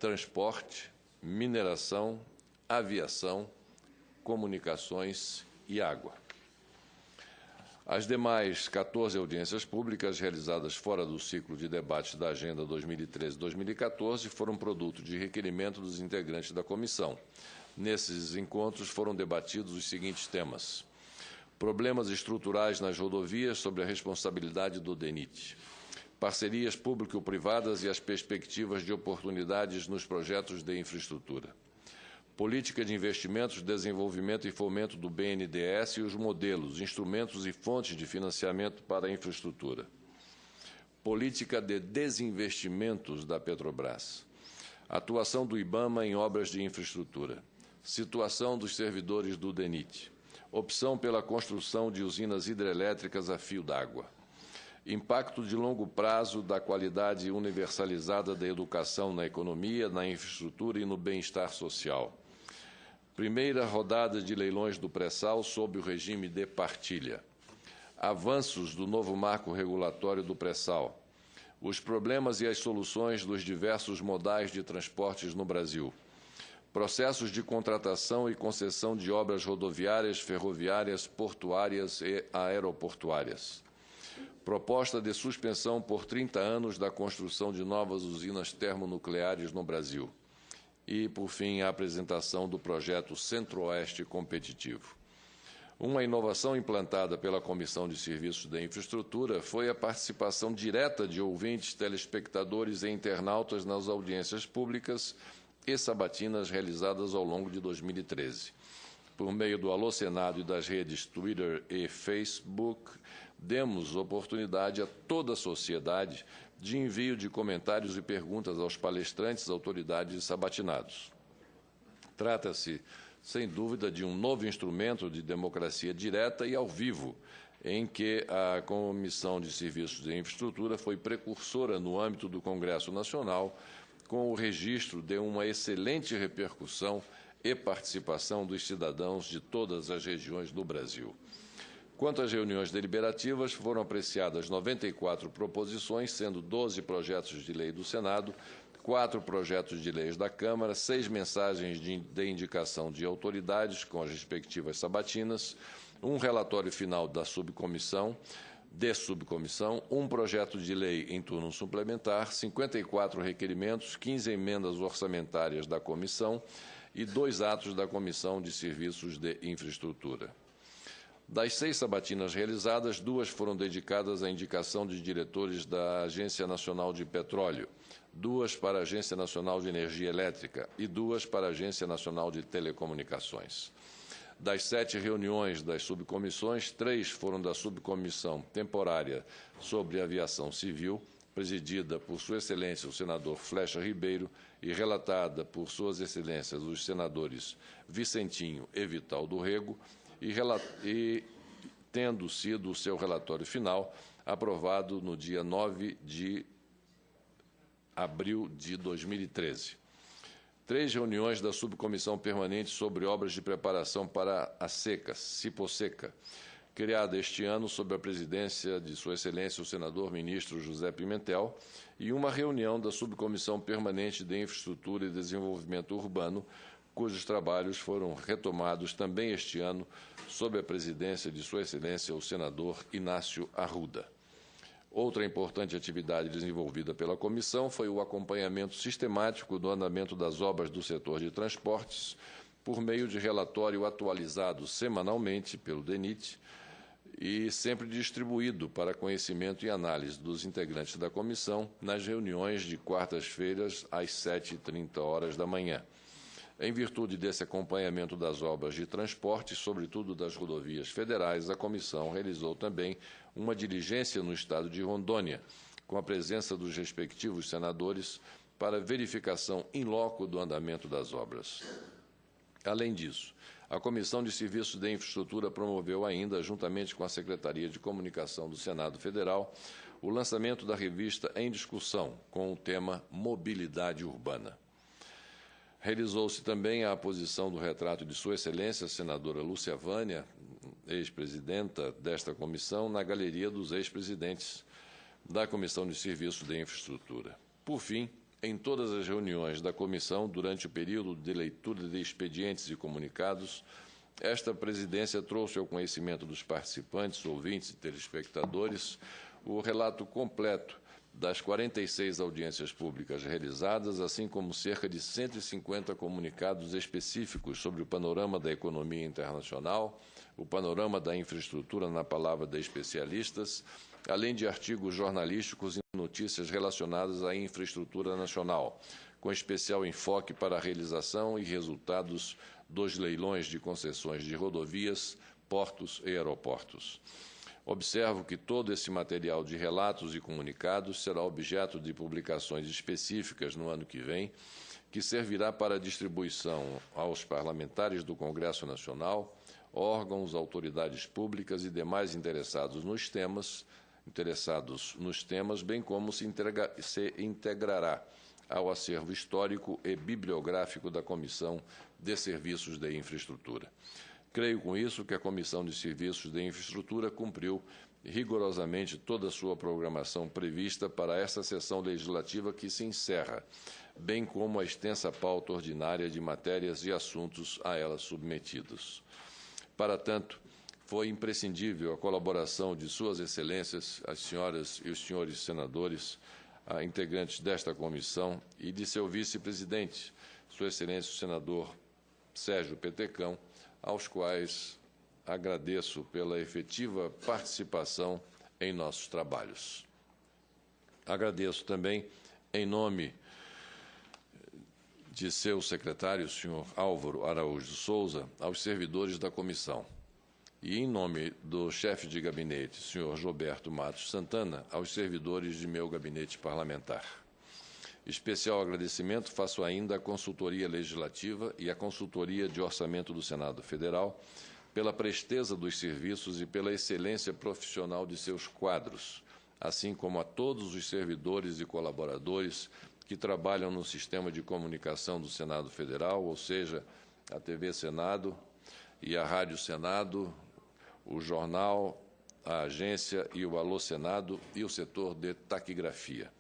transporte, mineração, aviação, comunicações e água. As demais 14 audiências públicas realizadas fora do ciclo de debates da Agenda 2013-2014 foram produto de requerimento dos integrantes da comissão. Nesses encontros foram debatidos os seguintes temas: problemas estruturais nas rodovias sob a responsabilidade do DENIT, parcerias público-privadas e as perspectivas de oportunidades nos projetos de infraestrutura, política de investimentos, desenvolvimento e fomento do BNDES e os modelos, instrumentos e fontes de financiamento para a infraestrutura, política de desinvestimentos da Petrobras, atuação do IBAMA em obras de infraestrutura, situação dos servidores do DENIT, opção pela construção de usinas hidrelétricas a fio d'água, impacto de longo prazo da qualidade universalizada da educação na economia, na infraestrutura e no bem-estar social, primeira rodada de leilões do pré-sal sob o regime de partilha, avanços do novo marco regulatório do pré-sal, os problemas e as soluções dos diversos modais de transportes no Brasil, processos de contratação e concessão de obras rodoviárias, ferroviárias, portuárias e aeroportuárias, proposta de suspensão por 30 anos da construção de novas usinas termonucleares no Brasil e, por fim, a apresentação do projeto Centro-Oeste Competitivo. Uma inovação implantada pela Comissão de Serviços da Infraestrutura foi a participação direta de ouvintes, telespectadores e internautas nas audiências públicas e sabatinas realizadas ao longo de 2013. Por meio do Alô Senado e das redes Twitter e Facebook, demos oportunidade a toda a sociedade de envio de comentários e perguntas aos palestrantes, autoridades e sabatinados. Trata-se, sem dúvida, de um novo instrumento de democracia direta e ao vivo, em que a Comissão de Serviços de Infraestrutura foi precursora no âmbito do Congresso Nacional, com o registro de uma excelente repercussão e participação dos cidadãos de todas as regiões do Brasil. Quanto às reuniões deliberativas, foram apreciadas 94 proposições, sendo 12 projetos de lei do Senado, 4 projetos de leis da Câmara, 6 mensagens de indicação de autoridades com as respectivas sabatinas, um relatório final da subcomissão, um projeto de lei em turno suplementar, 54 requerimentos, 15 emendas orçamentárias da comissão e 2 atos da Comissão de Serviços de Infraestrutura. Das 6 sabatinas realizadas, 2 foram dedicadas à indicação de diretores da Agência Nacional de Petróleo, 2 para a Agência Nacional de Energia Elétrica e 2 para a Agência Nacional de Telecomunicações. Das 7 reuniões das subcomissões, 3 foram da subcomissão temporária sobre aviação civil, presidida por Sua Excelência o senador Flecha Ribeiro e relatada por Suas Excelências os senadores Vicentinho e Vital do Rego, e tendo sido o seu relatório final aprovado no dia 9 de abril de 2013. 3 reuniões da Subcomissão Permanente sobre Obras de Preparação para a Seca, Ciposeca, criada este ano sob a presidência de Sua Excelência o senador ministro José Pimentel, e uma reunião da Subcomissão Permanente de Infraestrutura e Desenvolvimento Urbano, cujos trabalhos foram retomados também este ano sob a presidência de Sua Excelência o senador Inácio Arruda. Outra importante atividade desenvolvida pela comissão foi o acompanhamento sistemático do andamento das obras do setor de transportes por meio de relatório atualizado semanalmente pelo DENIT e sempre distribuído para conhecimento e análise dos integrantes da comissão nas reuniões de quartas-feiras às 7h30 da manhã. Em virtude desse acompanhamento das obras de transporte, sobretudo das rodovias federais, a comissão realizou também uma diligência no estado de Rondônia, com a presença dos respectivos senadores, para verificação in loco do andamento das obras. Além disso, a Comissão de Serviços de Infraestrutura promoveu ainda, juntamente com a Secretaria de Comunicação do Senado Federal, o lançamento da revista Em Discussão, com o tema Mobilidade Urbana. Realizou-se também a aposição do retrato de Sua Excelência, a senadora Lúcia Vânia, ex-presidenta desta comissão, na galeria dos ex-presidentes da Comissão de Serviços de Infraestrutura. Por fim, em todas as reuniões da comissão, durante o período de leitura de expedientes e comunicados, esta presidência trouxe ao conhecimento dos participantes, ouvintes e telespectadores o relato completo das 46 audiências públicas realizadas, assim como cerca de 150 comunicados específicos sobre o panorama da economia internacional, o panorama da infraestrutura na palavra de especialistas, além de artigos jornalísticos e notícias relacionadas à infraestrutura nacional, com especial enfoque para a realização e resultados dos leilões de concessões de rodovias, portos e aeroportos. Observo que todo esse material de relatos e comunicados será objeto de publicações específicas no ano que vem, que servirá para distribuição aos parlamentares do Congresso Nacional, órgãos, autoridades públicas e demais interessados nos temas, bem como se integrará ao acervo histórico e bibliográfico da Comissão de Serviços de Infraestrutura. Creio com isso que a Comissão de Serviços de Infraestrutura cumpriu rigorosamente toda a sua programação prevista para esta sessão legislativa que se encerra, bem como a extensa pauta ordinária de matérias e assuntos a ela submetidos. Para tanto, foi imprescindível a colaboração de Suas Excelências, as senhoras e os senhores senadores, integrantes desta comissão, e de seu vice-presidente, Sua Excelência o senador Sérgio Petecão, aos quais agradeço pela efetiva participação em nossos trabalhos. Agradeço também, em nome de seu secretário, senhor Álvaro Araújo Souza, aos servidores da comissão. E, em nome do chefe de gabinete, senhor Gilberto Matos Santana, aos servidores de meu gabinete parlamentar. Especial agradecimento faço ainda à Consultoria Legislativa e à Consultoria de Orçamento do Senado Federal pela presteza dos serviços e pela excelência profissional de seus quadros, assim como a todos os servidores e colaboradores que trabalham no sistema de comunicação do Senado Federal, ou seja, a TV Senado e a Rádio Senado, o jornal, a agência e o Alô Senado e o setor de taquigrafia.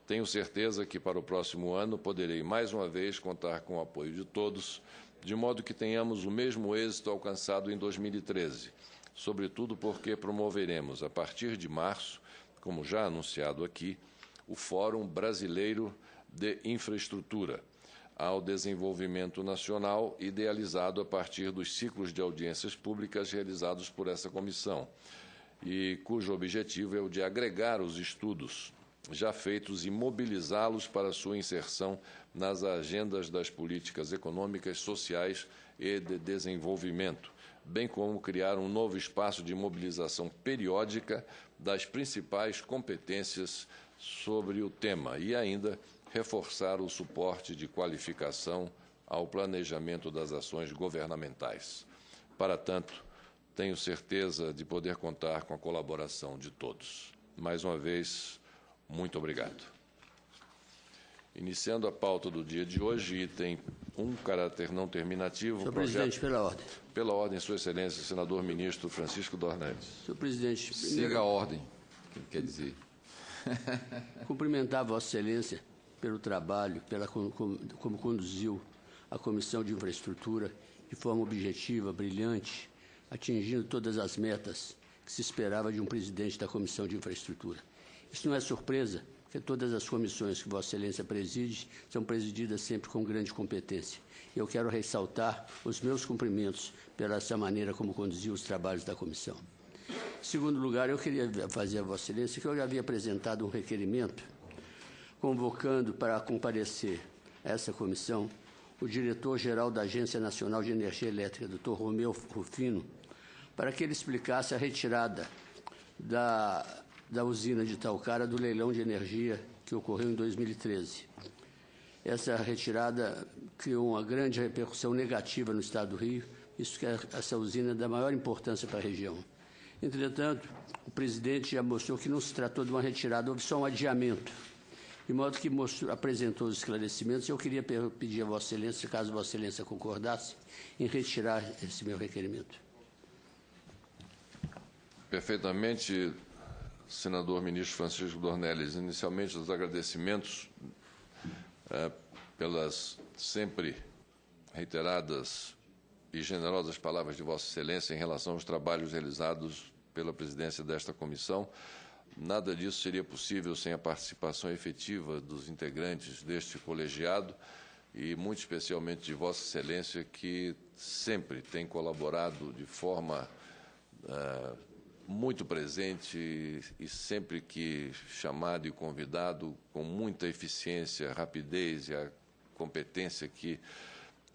Tenho certeza que para o próximo ano poderei mais uma vez contar com o apoio de todos, de modo que tenhamos o mesmo êxito alcançado em 2013, sobretudo porque promoveremos, a partir de março, como já anunciado aqui, o Fórum Brasileiro de Infraestrutura ao Desenvolvimento Nacional, idealizado a partir dos ciclos de audiências públicas realizados por essa comissão, e cujo objetivo é o de agregar os estudos já feitos e mobilizá-los para sua inserção nas agendas das políticas econômicas, sociais e de desenvolvimento, bem como criar um novo espaço de mobilização periódica das principais competências sobre o tema e ainda reforçar o suporte de qualificação ao planejamento das ações governamentais. Para tanto, tenho certeza de poder contar com a colaboração de todos. Mais uma vez, muito obrigado. Iniciando a pauta do dia de hoje, item 1, caráter não terminativo.
Senhor presidente, pela ordem.
Pela ordem, Sua Excelência, senador ministro Francisco Dornelles.
Senhor presidente,
Siga a ordem, quer dizer.
Cumprimentar Vossa Excelência pelo trabalho, como conduziu a Comissão de Infraestrutura de forma objetiva, brilhante, atingindo todas as metas que se esperava de um presidente da Comissão de Infraestrutura. Isso não é surpresa, porque todas as comissões que Vossa Excelência preside são presididas sempre com grande competência. Eu quero ressaltar os meus cumprimentos pela essa maneira como conduziu os trabalhos da comissão. Em segundo lugar, eu queria fazer a Vossa Excelência que eu já havia apresentado um requerimento convocando para comparecer a essa comissão o diretor-geral da Agência Nacional de Energia Elétrica, Dr. Romeu Rufino, para que ele explicasse a retirada da usina de Itaucara do leilão de energia que ocorreu em 2013. Essa retirada criou uma grande repercussão negativa no Estado do Rio, isso que essa usina é da maior importância para a região. Entretanto, o presidente já mostrou que não se tratou de uma retirada, houve só um adiamento, de modo que apresentou os esclarecimentos. Eu queria pedir a Vossa Excelência, caso Vossa Excelência concordasse, em retirar esse meu requerimento.
Perfeitamente, senador ministro Francisco Dornelles. Inicialmente, os agradecimentos pelas sempre reiteradas e generosas palavras de Vossa Excelência em relação aos trabalhos realizados pela presidência desta comissão. Nada disso seria possível sem a participação efetiva dos integrantes deste colegiado e, muito especialmente, de Vossa Excelência, que sempre tem colaborado de forma muito presente e sempre que chamado e convidado, com muita eficiência, rapidez e a competência que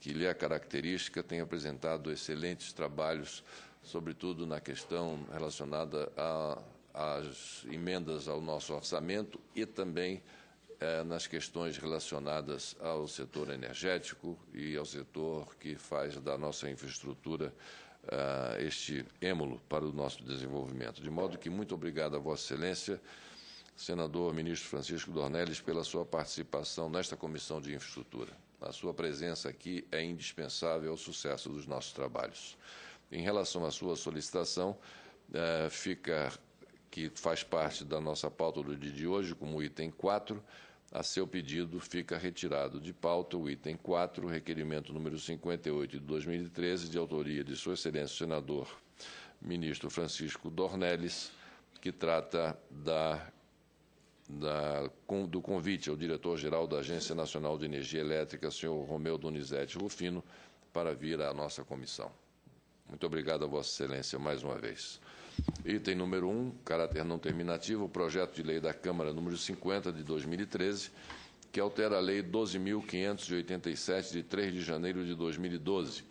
lhe é característica, tem apresentado excelentes trabalhos, sobretudo na questão relacionada às emendas ao nosso orçamento e também nas questões relacionadas ao setor energético e ao setor que faz da nossa infraestrutura este êmulo para o nosso desenvolvimento. De modo que muito obrigado a Vossa Excelência, senador ministro Francisco Dornelles, pela sua participação nesta Comissão de Infraestrutura. A sua presença aqui é indispensável ao sucesso dos nossos trabalhos. Em relação à sua solicitação, que faz parte da nossa pauta do dia de hoje, como item 4, a seu pedido fica retirado de pauta o item 4, requerimento número 58 de 2013, de autoria de Sua Excelência o senador ministro Francisco Dornelles, que trata do convite ao diretor-geral da Agência Nacional de Energia Elétrica, senhor Romeu Donizete Rufino, para vir à nossa comissão. Muito obrigado a Vossa Excelência mais uma vez. Item número 1, caráter não terminativo, o projeto de lei da Câmara número 50 de 2013, que altera a Lei 12.587, de 3 de janeiro de 2012,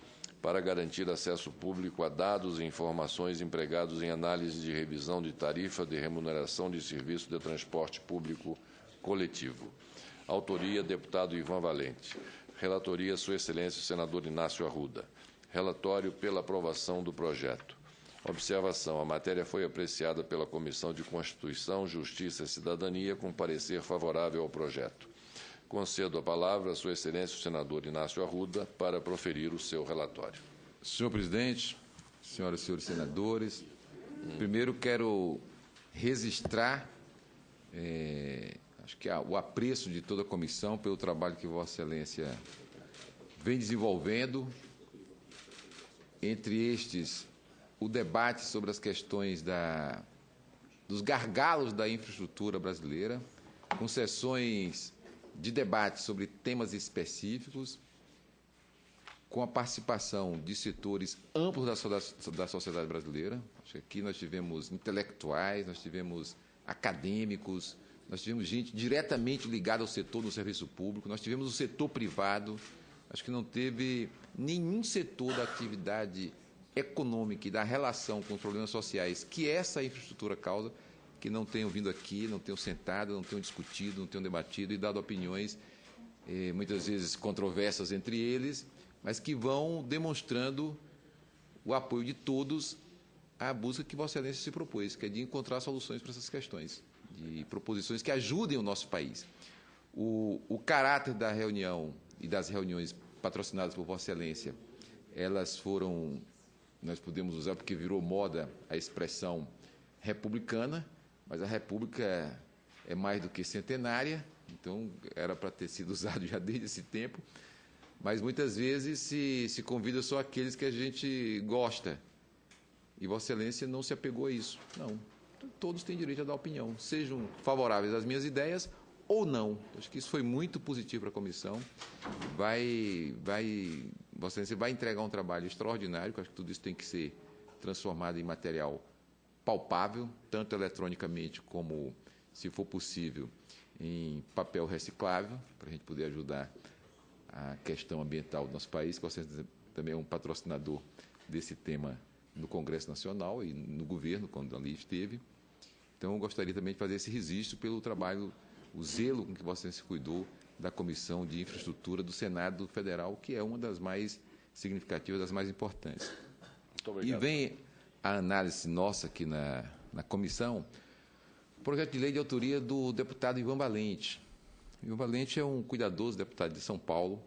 para garantir acesso público a dados e informações empregados em análise de revisão de tarifa de remuneração de serviço de transporte público coletivo. Autoria, deputado Ivan Valente. Relatoria, Sua Excelência o senador Inácio Arruda. Relatório pela aprovação do projeto. Observação: a matéria foi apreciada pela Comissão de Constituição, Justiça e Cidadania com parecer favorável ao projeto. Concedo a palavra a Sua Excelência o senador Inácio Arruda para proferir o seu relatório.
Senhor presidente, senhoras e senhores senadores, primeiro quero registrar acho que o apreço de toda a comissão pelo trabalho que Vossa Excelência vem desenvolvendo, entre estes o debate sobre as questões dos gargalos da infraestrutura brasileira, com sessões de debate sobre temas específicos, com a participação de setores amplos da sociedade brasileira. Acho que aqui nós tivemos intelectuais, nós tivemos acadêmicos, nós tivemos gente diretamente ligada ao setor do serviço público, nós tivemos o setor privado. Acho que não teve nenhum setor da atividade econômica e da relação com os problemas sociais que essa infraestrutura causa, que não tenham vindo aqui, não tenham sentado, não tenham discutido, não tenham debatido e dado opiniões, muitas vezes controversas entre eles, mas que vão demonstrando o apoio de todos à busca que Vossa Excelência se propôs, que é de encontrar soluções para essas questões, de proposições que ajudem o nosso país. O caráter da reunião e das reuniões patrocinadas por Vossa Excelência, elas foram, nós podemos usar porque virou moda a expressão republicana, mas a República é mais do que centenária, então era para ter sido usado já desde esse tempo, mas muitas vezes se convida só aqueles que a gente gosta, e Vossa Excelência não se apegou a isso. Não, todos têm direito a dar opinião, sejam favoráveis às minhas ideias ou não. Acho que isso foi muito positivo para a comissão. Vossa Excelência vai entregar um trabalho extraordinário, que acho que tudo isso tem que ser transformado em material palpável, tanto eletronicamente como, se for possível, em papel reciclável, para a gente poder ajudar a questão ambiental do nosso país, que Vossa Excelência também é um patrocinador desse tema no Congresso Nacional e no governo, quando ali esteve. Então, eu gostaria também de fazer esse registro pelo trabalho, o zelo com que Vossa Excelência cuidou da Comissão de Infraestrutura do Senado Federal, que é uma das mais significativas, das mais importantes.
Muito obrigado.
E vem a análise nossa aqui na comissão, o projeto de lei de autoria do deputado Ivan Valente. Ivan Valente é um cuidadoso deputado de São Paulo.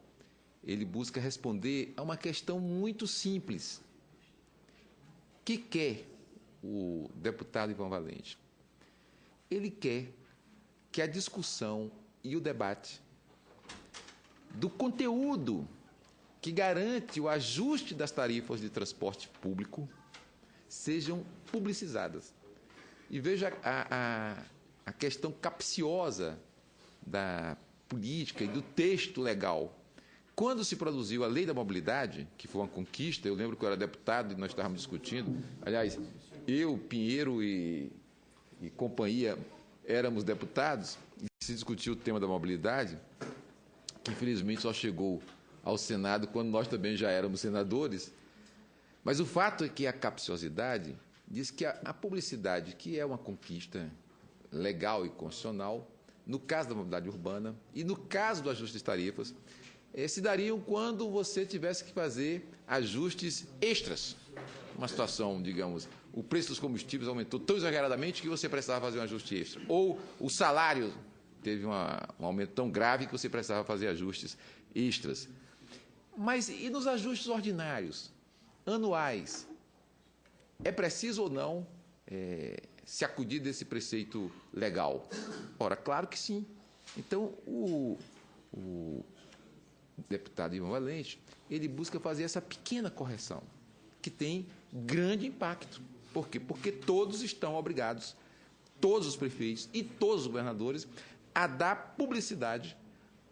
Ele busca responder a uma questão muito simples. O que quer o deputado Ivan Valente? Ele quer que a discussão e o debate do conteúdo que garante o ajuste das tarifas de transporte público sejam publicizadas. E veja a questão capciosa da política e do texto legal. Quando se produziu a Lei da Mobilidade, que foi uma conquista, eu lembro que eu era deputado e nós estávamos discutindo, aliás, eu, Pinheiro e companhia éramos deputados, e se discutiu o tema da mobilidade, que infelizmente só chegou ao Senado quando nós também já éramos senadores. Mas o fato é que a capciosidade diz que a publicidade, que é uma conquista legal e constitucional, no caso da mobilidade urbana e no caso do ajuste de tarifas, se dariam quando você tivesse que fazer ajustes extras. Uma situação, digamos, o preço dos combustíveis aumentou tão exageradamente que você precisava fazer um ajuste extra. Ou o salário teve um aumento tão grave que você precisava fazer ajustes extras. Mas e nos ajustes ordinários, anuais, é preciso ou não se acudir desse preceito legal? Ora, claro que sim. Então, o deputado Ivan Valente, ele busca fazer essa pequena correção, que tem grande impacto. Por quê? Porque todos estão obrigados, todos os prefeitos e todos os governadores, a dar publicidade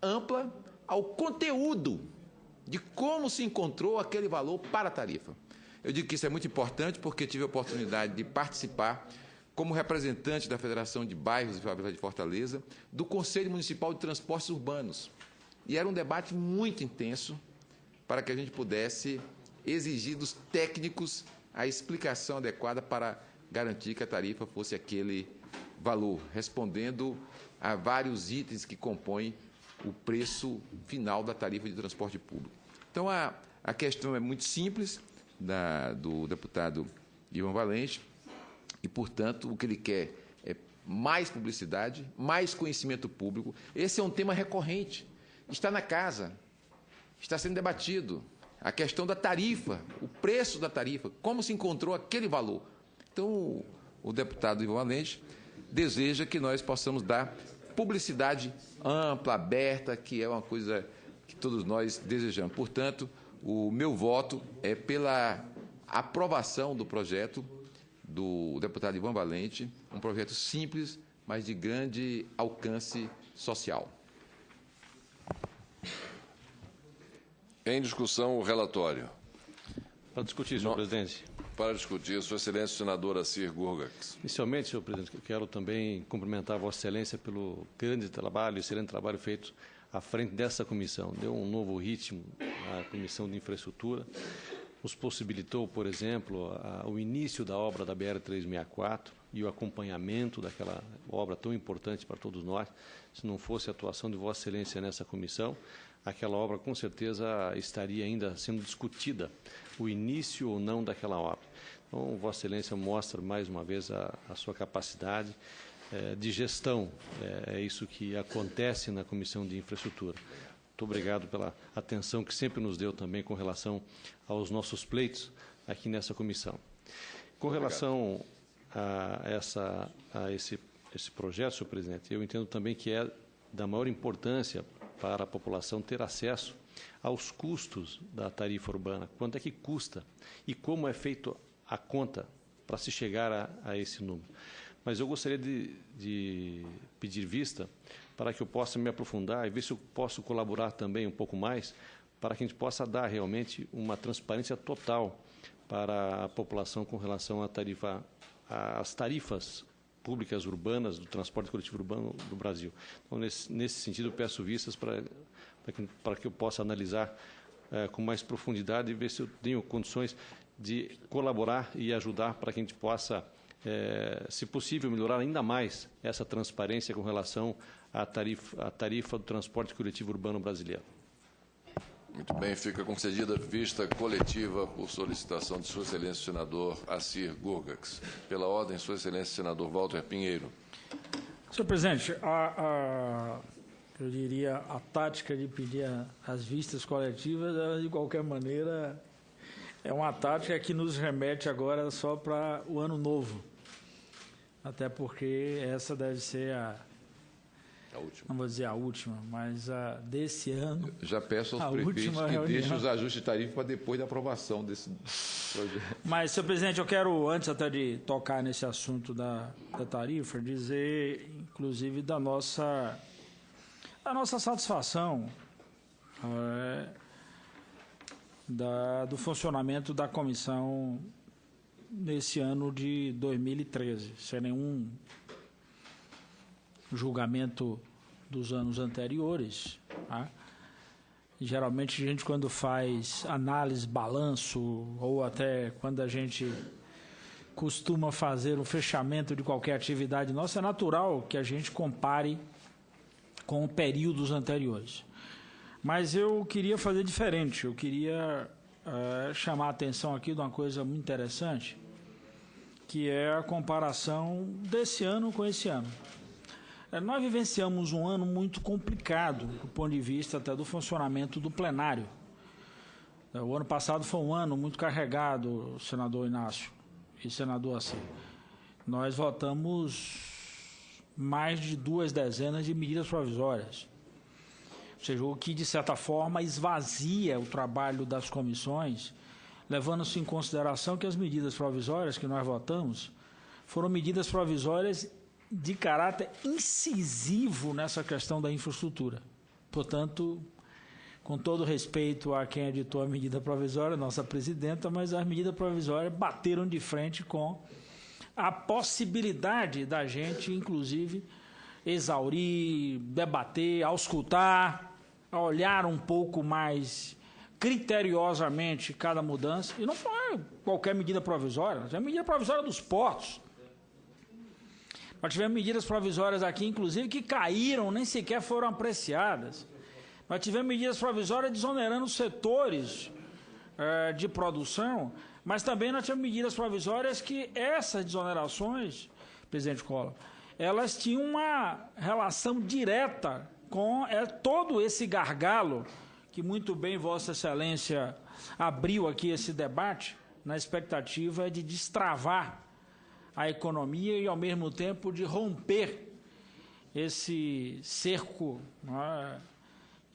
ampla ao conteúdo de como se encontrou aquele valor para a tarifa. Eu digo que isso é muito importante porque tive a oportunidade de participar como representante da Federação de Bairros e Favelas de Fortaleza, do Conselho Municipal de Transportes Urbanos. E era um debate muito intenso para que a gente pudesse exigir dos técnicos a explicação adequada para garantir que a tarifa fosse aquele valor, respondendo a vários itens que compõem o preço final da tarifa de transporte público. Então, a questão é muito simples, do deputado Ivan Valente, e, portanto, o que ele quer é mais publicidade, mais conhecimento público. Esse é um tema recorrente, está na casa, está sendo debatido. A questão da tarifa, o preço da tarifa, como se encontrou aquele valor. Então, o deputado Ivan Valente deseja que nós possamos dar publicidade ampla, aberta, que é uma coisa que todos nós desejamos. Portanto, o meu voto é pela aprovação do projeto do deputado Ivan Valente, um projeto simples, mas de grande alcance social.
Em discussão, o relatório.
Para discutir, senhor presidente.
Para discutir, Sua Excelência, o senador Assir Gurgax.
Inicialmente, senhor presidente, eu quero também cumprimentar a Vossa Excelência pelo grande trabalho, excelente trabalho feito à frente dessa comissão. Deu um novo ritmo à Comissão de Infraestrutura, nos possibilitou, por exemplo, o início da obra da BR-364 e o acompanhamento daquela obra tão importante para todos nós. Se não fosse a atuação de Vossa Excelência nessa comissão, aquela obra com certeza estaria ainda sendo discutida, o início ou não daquela obra. Então, Vossa Excelência mostra mais uma vez a sua capacidade de gestão. É isso que acontece na Comissão de Infraestrutura. Muito obrigado pela atenção que sempre nos deu também com relação aos nossos pleitos aqui nessa comissão. Com relação a esse projeto, senhor presidente, eu entendo também que é da maior importância para a população ter acesso aos custos da tarifa urbana, quanto é que custa e como é feito a conta para se chegar a esse número. Mas eu gostaria de pedir vista para que eu possa me aprofundar e ver se eu posso colaborar também um pouco mais para que a gente possa dar realmente uma transparência total para a população com relação às tarifas públicas urbanas do transporte coletivo urbano do Brasil. Então, nesse sentido, eu peço vistas para que eu possa analisar com mais profundidade e ver se eu tenho condições de colaborar e ajudar para que a gente possa, se possível, melhorar ainda mais essa transparência com relação à tarifa do transporte coletivo urbano brasileiro.
Muito bem, fica concedida vista coletiva por solicitação de Sua Excelência o senador Assir Gurgax. Pela ordem, Sua Excelência o senador Walter Pinheiro.
Senhor presidente, eu diria a tática de pedir as vistas coletivas, de qualquer maneira, é uma tática que nos remete agora só para o ano novo. Até porque essa deve ser a última. Não vou dizer a última, mas a desse ano.
Já peço aos prefeitos que deixem os ajustes de tarifa para depois da aprovação desse projeto.
Mas, senhor presidente, eu quero, antes até de tocar nesse assunto da tarifa, dizer, inclusive, da nossa satisfação do funcionamento da comissão nesse ano de 2013, sem nenhum julgamento dos anos anteriores. Tá? Geralmente a gente, quando faz análise, balanço, ou até quando a gente costuma fazer o fechamento de qualquer atividade nossa, é natural que a gente compare com períodos anteriores. Mas eu queria fazer diferente, eu queria chamar a atenção aqui de uma coisa muito interessante, que é a comparação desse ano com esse ano. Nós vivenciamos um ano muito complicado, do ponto de vista até do funcionamento do plenário. O ano passado foi um ano muito carregado, senador Inácio, e senador Assir, nós votamos mais de 2 dezenas de medidas provisórias. Ou seja, o que, de certa forma, esvazia o trabalho das comissões, levando-se em consideração que as medidas provisórias que nós votamos foram medidas provisórias de caráter incisivo nessa questão da infraestrutura. Portanto, com todo respeito a quem editou a medida provisória, nossa presidenta, mas as medidas provisórias bateram de frente com a possibilidade da gente, inclusive, exaurir, debater, auscultar, olhar um pouco mais criteriosamente cada mudança. E não foi qualquer medida provisória, é a medida provisória dos portos. Nós tivemos medidas provisórias aqui, inclusive, que caíram, nem sequer foram apreciadas. Nós tivemos medidas provisórias desonerando setores de produção, mas também nós tivemos medidas provisórias que essas desonerações, presidente Collor, elas tinham uma relação direta com todo esse gargalo que muito bem Vossa Excelência abriu aqui esse debate, na expectativa de destravar a economia e, ao mesmo tempo, de romper esse cerco, né,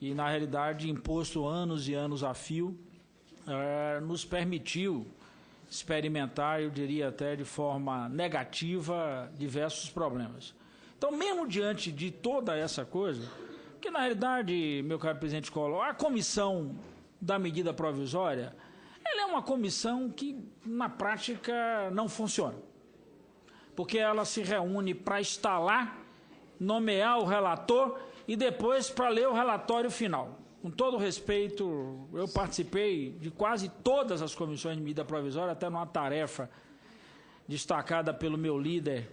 e, na realidade, imposto anos e anos a fio, nos permitiu experimentar, eu diria até de forma negativa, diversos problemas. Então, mesmo diante de toda essa coisa, que na realidade, meu caro presidente Collor, a comissão da medida provisória, ela é uma comissão que, na prática, não funciona. Porque ela se reúne para instalar, nomear o relator e depois para ler o relatório final. Com todo respeito, eu participei de quase todas as comissões de medida provisória, até numa tarefa destacada pelo meu líder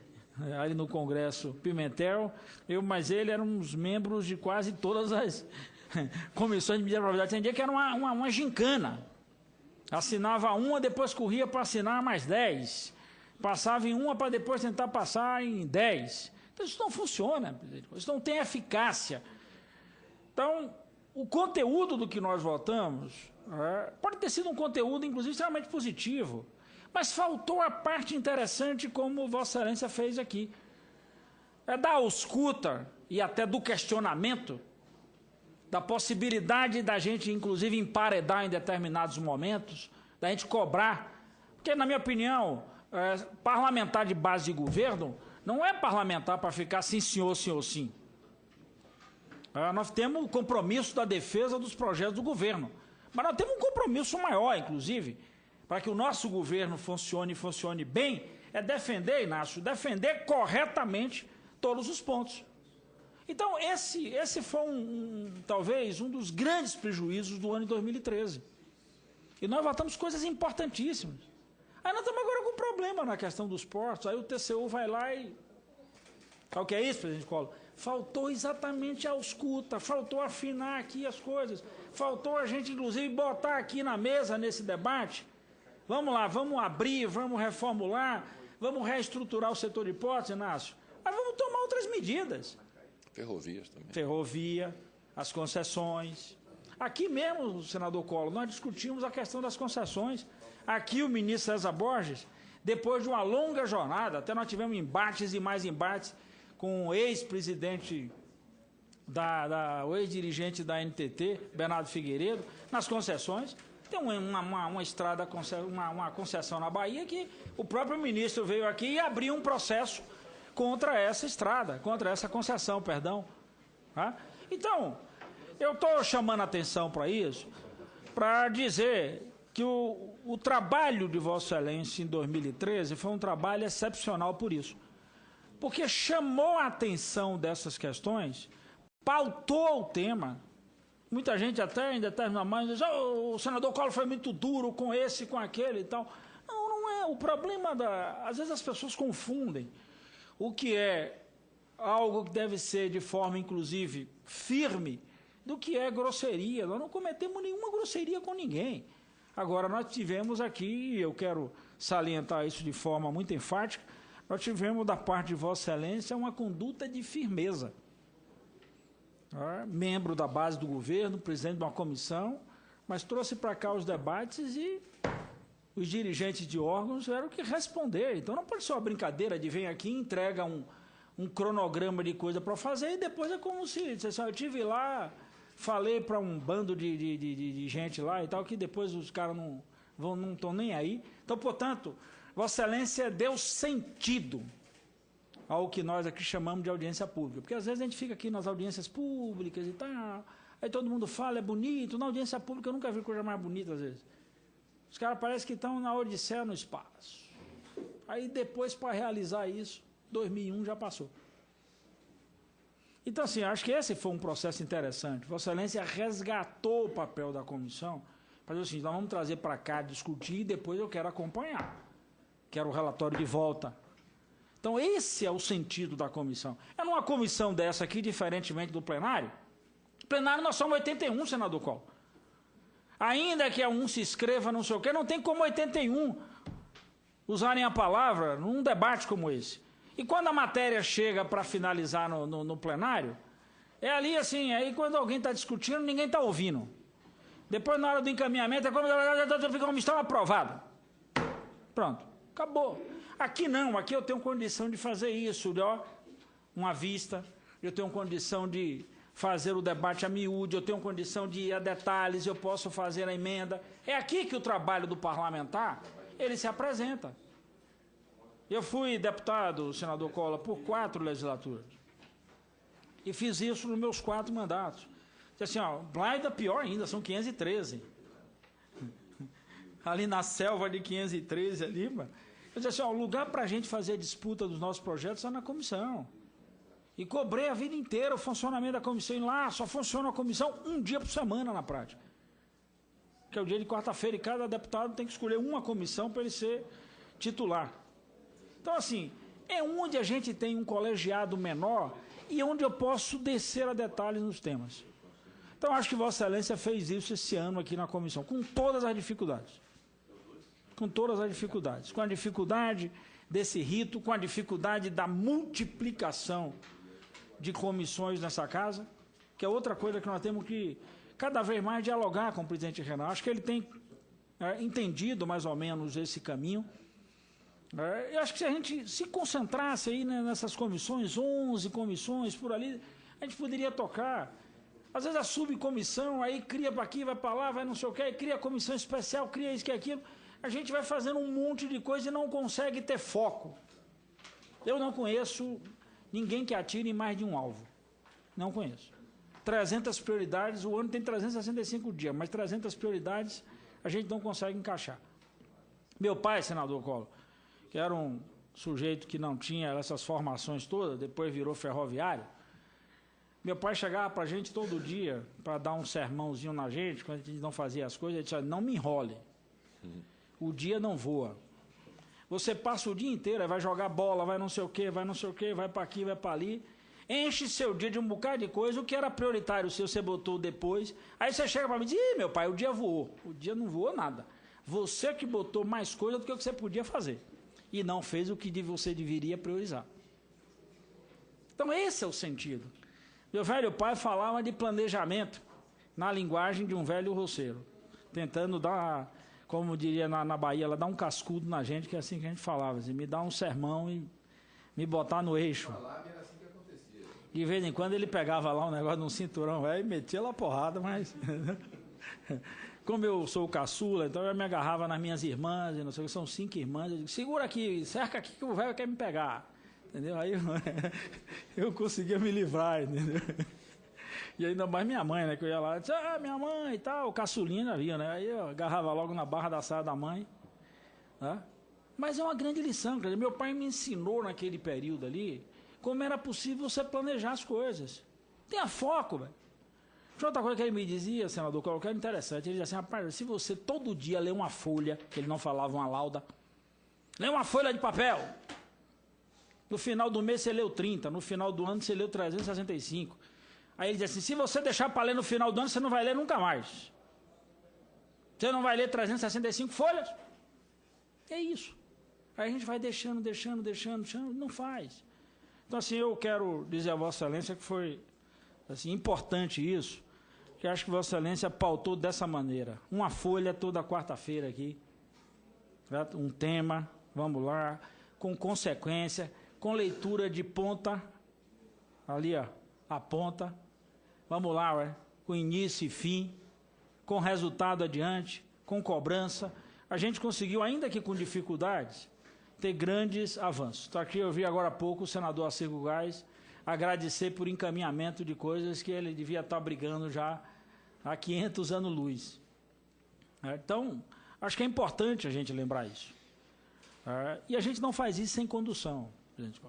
ali no Congresso, Pimentel, mas ele era um dos membros de quase todas as comissões de medida provisória. Tem dia que era uma gincana. Assinava uma, depois corria para assinar mais 10. Passava em uma para depois tentar passar em 10. Então, isso não funciona, presidente. Isso não tem eficácia. Então, o conteúdo do que nós votamos pode ter sido um conteúdo, inclusive, extremamente positivo, mas faltou a parte interessante, como Vossa Excelência fez aqui. Da ausculta e até do questionamento, da possibilidade da gente, inclusive, emparedar em determinados momentos, da gente cobrar. Porque, na minha opinião, parlamentar de base de governo não é parlamentar para ficar sim, senhor, sim. Nós temos o compromisso da defesa dos projetos do governo. Mas nós temos um compromisso maior, inclusive, para que o nosso governo funcione bem, é defender, Inácio, defender corretamente todos os pontos. Então, esse foi talvez um dos grandes prejuízos do ano de 2013. E nós votamos coisas importantíssimas. Aí nós estamos agora com um problema na questão dos portos, aí o TCU vai lá e... Sabe o que é isso, presidente Collor? Faltou exatamente a ausculta, faltou afinar aqui as coisas, faltou a gente, inclusive, botar aqui na mesa, nesse debate, vamos lá, vamos abrir, vamos reformular, vamos reestruturar o setor de portos, Inácio, mas vamos tomar outras medidas.
Ferrovias também.
Ferrovia, as concessões. Aqui mesmo, senador Collor, nós discutimos a questão das concessões. Aqui o ministro César Borges, depois de uma longa jornada, até nós tivemos embates e mais embates, com o ex-presidente, o ex-dirigente da NTT, Bernardo Figueiredo, nas concessões. Tem uma estrada, uma concessão na Bahia que o próprio ministro veio aqui e abriu um processo contra essa estrada, contra essa concessão, perdão. Então, eu estou chamando a atenção para isso, para dizer que o trabalho de Vossa Excelência em 2013 foi um trabalho excepcional por isso. Porque chamou a atenção dessas questões, pautou o tema. Muita gente até em determinado momento diz, o senador Collor foi muito duro com esse, com aquele e tal. Não é. O problema às vezes as pessoas confundem o que é algo que deve ser de forma, inclusive, firme, do que é grosseria. Nós não cometemos nenhuma grosseria com ninguém. Agora, nós tivemos aqui, e eu quero salientar isso de forma muito enfática, nós tivemos da parte de Vossa Excelência uma conduta de firmeza. Membro da base do governo, presidente de uma comissão, mas trouxe para cá os debates e os dirigentes de órgãos tiveram que responder. Então não pode ser uma brincadeira de vem aqui, entrega um cronograma de coisa para fazer e depois é como se assim, eu estive lá, falei para um bando de gente lá e tal, que depois os caras não estão nem aí. Então, portanto, Vossa Excelência deu sentido ao que nós aqui chamamos de audiência pública. Porque às vezes a gente fica aqui nas audiências públicas e tal, aí todo mundo fala, é bonito. Na audiência pública eu nunca vi coisa mais bonita às vezes. Os caras parecem que estão na odisseia no espaço. Aí depois, para realizar isso, 2001 já passou. Então, assim, acho que esse foi um processo interessante. Vossa Excelência resgatou o papel da comissão para dizer assim, nós vamos trazer para cá, discutir, e depois eu quero acompanhar. Quero o relatório de volta. Então, esse é o sentido da comissão. É numa comissão dessa aqui, diferentemente do plenário. Plenário nós somos 81, senador Collor. Ainda que um se inscreva, não sei o quê, não tem como 81 usarem a palavra num debate como esse. E quando a matéria chega para finalizar no plenário, é ali assim, aí quando alguém está discutindo, ninguém está ouvindo. Depois, na hora do encaminhamento, é como a comissão aprovada. Pronto, acabou. Aqui não, aqui eu tenho condição de fazer isso, ó, uma vista, eu tenho condição de fazer o debate a miúde, eu tenho condição de ir a detalhes, eu posso fazer a emenda. É aqui que o trabalho do parlamentar, ele se apresenta. Eu fui deputado, senador Collor, por 4 legislaturas. E fiz isso nos meus 4 mandatos. Assim, ó, Blaida, pior ainda, são 513. Ali na selva de 513 ali, mano. Eu disse assim, ó, o lugar para a gente fazer a disputa dos nossos projetos é na comissão. E cobrei a vida inteira o funcionamento da comissão. E lá só funciona a comissão um dia por semana na prática. Que é o dia de quarta-feira. E cada deputado tem que escolher uma comissão para ele ser titular. Então, assim, é onde a gente tem um colegiado menor e onde eu posso descer a detalhes nos temas. Então, acho que Vossa Excelência fez isso esse ano aqui na comissão, com todas as dificuldades. Com todas as dificuldades. Com a dificuldade desse rito, com a dificuldade da multiplicação de comissões nessa casa, que é outra coisa que nós temos que, cada vez mais, dialogar com o presidente Renan. Acho que ele tem entendido mais ou menos esse caminho. Eu acho que se a gente se concentrasse aí nessas comissões, 11 comissões por ali, a gente poderia tocar. Às vezes a subcomissão aí cria para aqui, vai para lá, vai não sei o quê, cria a comissão especial, cria isso, que aquilo. A gente vai fazendo um monte de coisa e não consegue ter foco. Eu não conheço ninguém que atire em mais de um alvo. Não conheço. 300 prioridades, o ano tem 365 dias, mas 300 prioridades a gente não consegue encaixar. Meu pai, senador Collor, que era um sujeito que não tinha essas formações todas, depois virou ferroviário, meu pai chegava para a gente todo dia para dar um sermãozinho na gente, quando a gente não fazia as coisas, ele disse, não me enrole, o dia não voa. Você passa o dia inteiro, vai jogar bola, vai não sei o quê, vai para aqui, vai para ali, enche seu dia de um bocado de coisa, o que era prioritário seu, você botou depois, aí você chega para mim e diz, meu pai, o dia voou. O dia não voou nada. Você que botou mais coisa do que o que você podia fazer. E não fez o que você deveria priorizar. Então esse é o sentido. Meu velho pai falava de planejamento na linguagem de um velho roceiro, tentando dar, como diria na Bahia, ela dá um cascudo na gente, que é assim que a gente falava, assim, me dá um sermão e me botar no eixo. De vez em quando ele pegava lá um negócio num cinturão velho e metia lá porrada, mas... Como eu sou o caçula, então eu me agarrava nas minhas irmãs, e não sei o que, são 5 irmãs, eu digo, segura aqui, cerca aqui que o velho quer me pegar. Entendeu? Aí eu conseguia me livrar, entendeu? E ainda mais minha mãe, né? Que eu ia lá, disse, minha mãe e tal, caçulinha havia, né? Aí eu agarrava logo na barra da saia da mãe. Né? Mas é uma grande lição, cara. Meu pai me ensinou naquele período ali como era possível você planejar as coisas. Tenha foco, velho. Outra coisa que ele me dizia, senador Collor, que era interessante, ele dizia assim, rapaz, se você todo dia lê uma folha, que ele não falava uma lauda, lê uma folha de papel, no final do mês você leu 30, no final do ano você leu 365. Aí ele dizia assim, se você deixar para ler no final do ano, você não vai ler nunca mais. Você não vai ler 365 folhas. É isso. Aí a gente vai deixando, não faz. Então assim, eu quero dizer a Vossa Excelência que foi assim, importante isso, que acho que Vossa Excelência pautou dessa maneira. Uma folha toda quarta-feira aqui. certo? Um tema, vamos lá, com consequência, com leitura de ponta, ali, ó, a ponta, vamos lá, ué, com início e fim, com resultado adiante, com cobrança. A gente conseguiu, ainda que com dificuldades, ter grandes avanços. Então, aqui eu vi agora há pouco o senador Arcego Gás agradecer por encaminhamento de coisas que ele devia estar brigando já há 500 anos-luz. Então, acho que é importante a gente lembrar isso. E a gente não faz isso sem condução, gente.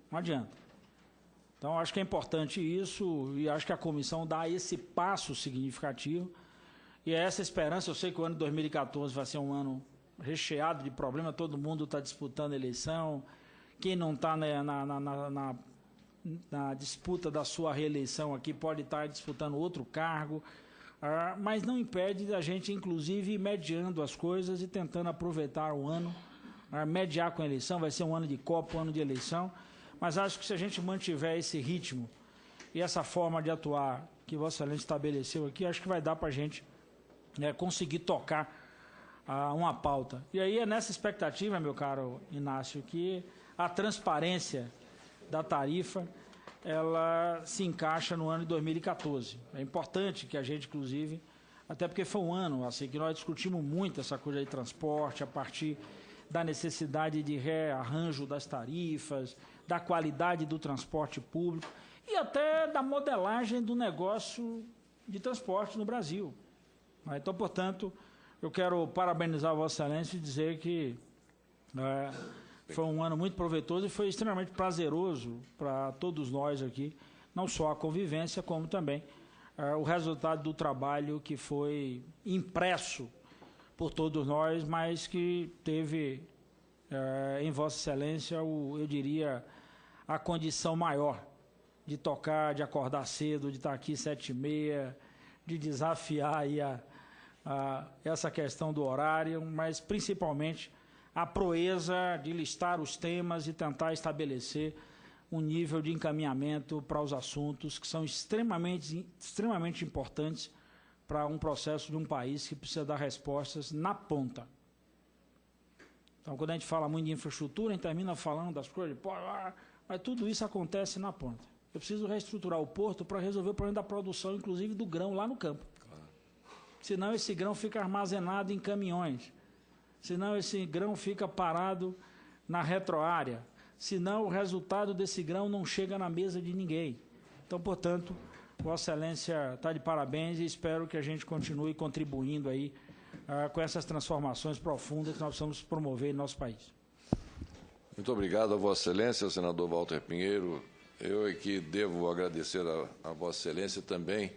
Não adianta. Então, acho que é importante isso e acho que a comissão dá esse passo significativo. E é essa esperança. Eu sei que o ano de 2014 vai ser um ano recheado de problemas, todo mundo está disputando eleição, quem não está na disputa da sua reeleição aqui pode estar disputando outro cargo, mas não impede a gente, inclusive, ir mediando as coisas e tentando aproveitar o ano, mediar com a eleição. Vai ser um ano de Copa, um ano de eleição, mas acho que se a gente mantiver esse ritmo e essa forma de atuar que Vossa Excelência estabeleceu aqui, acho que vai dar para a gente conseguir tocar uma pauta. E aí é nessa expectativa, meu caro Inácio, que a transparência da tarifa ela se encaixa no ano de 2014. É importante que a gente, inclusive, até porque foi um ano assim, que nós discutimos muito essa coisa de transporte, a partir da necessidade de rearranjo das tarifas, da qualidade do transporte público e até da modelagem do negócio de transporte no Brasil. Então, portanto, eu quero parabenizar Vossa Excelência e dizer que foi um ano muito proveitoso e foi extremamente prazeroso para todos nós aqui, não só a convivência, como também o resultado do trabalho que foi impresso por todos nós, mas que teve em Vossa Excelência, eu diria, a condição maior de tocar, de acordar cedo, de estar aqui 7h30, de desafiar aí essa questão do horário, mas principalmente a proeza de listar os temas e tentar estabelecer um nível de encaminhamento para os assuntos que são extremamente importantes para um processo de um país que precisa dar respostas na ponta. Então, quando a gente fala muito de infraestrutura, a gente termina falando das coisas, mas tudo isso acontece na ponta. Eu preciso reestruturar o porto para resolver o problema da produção, inclusive do grão lá no campo. Senão esse grão fica armazenado em caminhões. Senão esse grão fica parado na retroárea. Senão o resultado desse grão não chega na mesa de ninguém. Então, portanto, Vossa Excelência está de parabéns e espero que a gente continue contribuindo aí com essas transformações profundas que nós precisamos promover em nosso país.
Muito obrigado a Vossa Excelência, senador Walter Pinheiro. Eu aqui devo agradecer a Vossa Excelência também